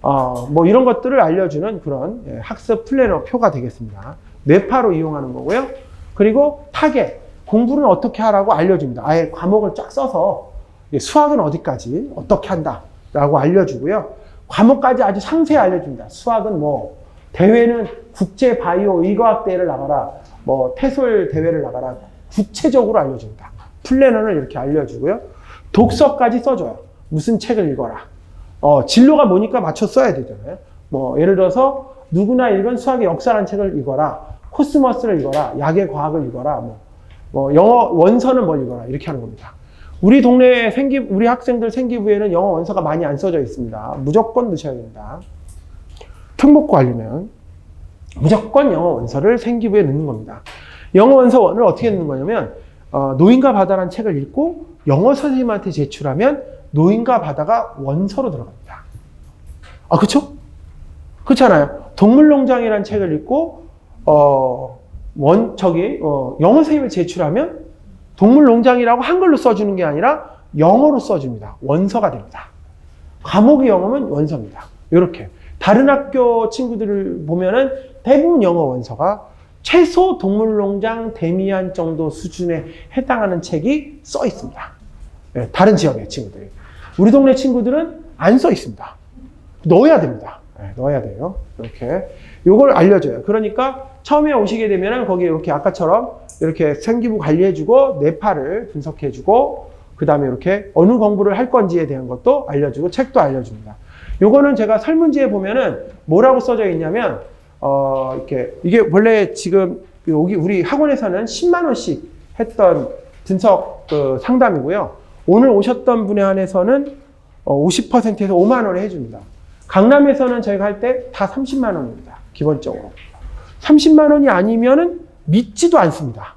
뭐 이런 것들을 알려주는 그런 학습 플래너 표가 되겠습니다. 뇌파로 이용하는 거고요. 그리고 타겟, 공부는 어떻게 하라고 알려줍니다. 아예 과목을 쫙 써서 수학은 어디까지 어떻게 한다라고 알려주고요. 과목까지 아주 상세히 알려줍니다. 수학은 대회는 국제 바이오 의과학 대회를 나가라, 태솔 대회를 나가라, 구체적으로 알려줍니다. 플래너를 이렇게 알려주고요. 독서까지 써줘요. 무슨 책을 읽어라. 진로가 뭐니까 맞춰 써야 되잖아요. 예를 들어서 누구나 읽은 수학의 역사라는 책을 읽어라. 코스모스를 읽어라. 약의 과학을 읽어라. 영어 원서는 뭘 읽어라. 이렇게 하는 겁니다. 우리 동네 우리 학생들 생기부에는 영어 원서가 많이 안 써져 있습니다. 무조건 넣으셔야 됩니다. 특목고 하려면 무조건 영어 원서를 생기부에 넣는 겁니다. 영어 원서를 어떻게 넣는 거냐면 노인과 바다라는 책을 읽고 영어 선생님한테 제출하면 노인과 바다가 원서로 들어갑니다. 그렇죠? 그렇잖아요. 동물농장이라는 책을 읽고 영어 선생님을 제출하면 동물농장이라고 한글로 써주는 게 아니라 영어로 써줍니다. 원서가 됩니다. 과목이 영어면 원서입니다. 이렇게 다른 학교 친구들을 보면은 대부분 영어 원서가 최소 동물농장 데미안 정도 수준에 해당하는 책이 써 있습니다. 네, 다른 지역의 친구들이. 우리 동네 친구들은 안 써 있습니다. 넣어야 됩니다. 네, 넣어야 돼요. 이렇게. 요걸 알려줘요. 그러니까 처음에 오시게 되면은 거기 이렇게 아까처럼 이렇게 생기부 관리해주고 뇌파를 분석해주고 그 다음에 이렇게 어느 공부를 할 건지에 대한 것도 알려주고 책도 알려줍니다. 요거는 제가 설문지에 보면은 뭐라고 써져 있냐면 이게 원래 지금 여기 우리 학원에서는 10만 원씩 했던 분석 상담이고요. 오늘 오셨던 분에 한해서는 50%에서 5만 원에 해줍니다. 강남에서는 저희가 할 때 다 30만 원입니다. 기본적으로. 30만 원이 아니면은 믿지도 않습니다.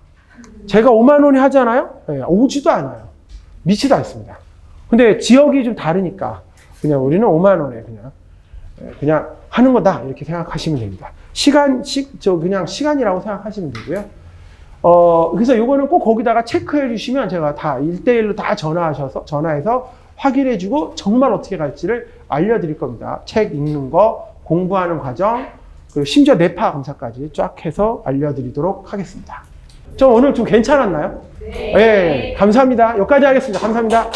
제가 5만 원에 하잖아요. 네, 오지도 않아요. 믿지도 않습니다. 근데 지역이 좀 다르니까 그냥 우리는 5만 원에 그냥 하는 거다 이렇게 생각하시면 됩니다. 그냥 시간이라고 생각하시면 되고요. 그래서 요거는 꼭 거기다가 체크해 주시면 제가 다 1대1로 다 전화해서 확인해 주고 정말 어떻게 갈지를 알려드릴 겁니다. 책 읽는 거, 공부하는 과정, 그리고 심지어 뇌파 검사까지 쫙 해서 알려드리도록 하겠습니다. 오늘 좀 괜찮았나요? 네. 감사합니다. 여기까지 하겠습니다. 감사합니다.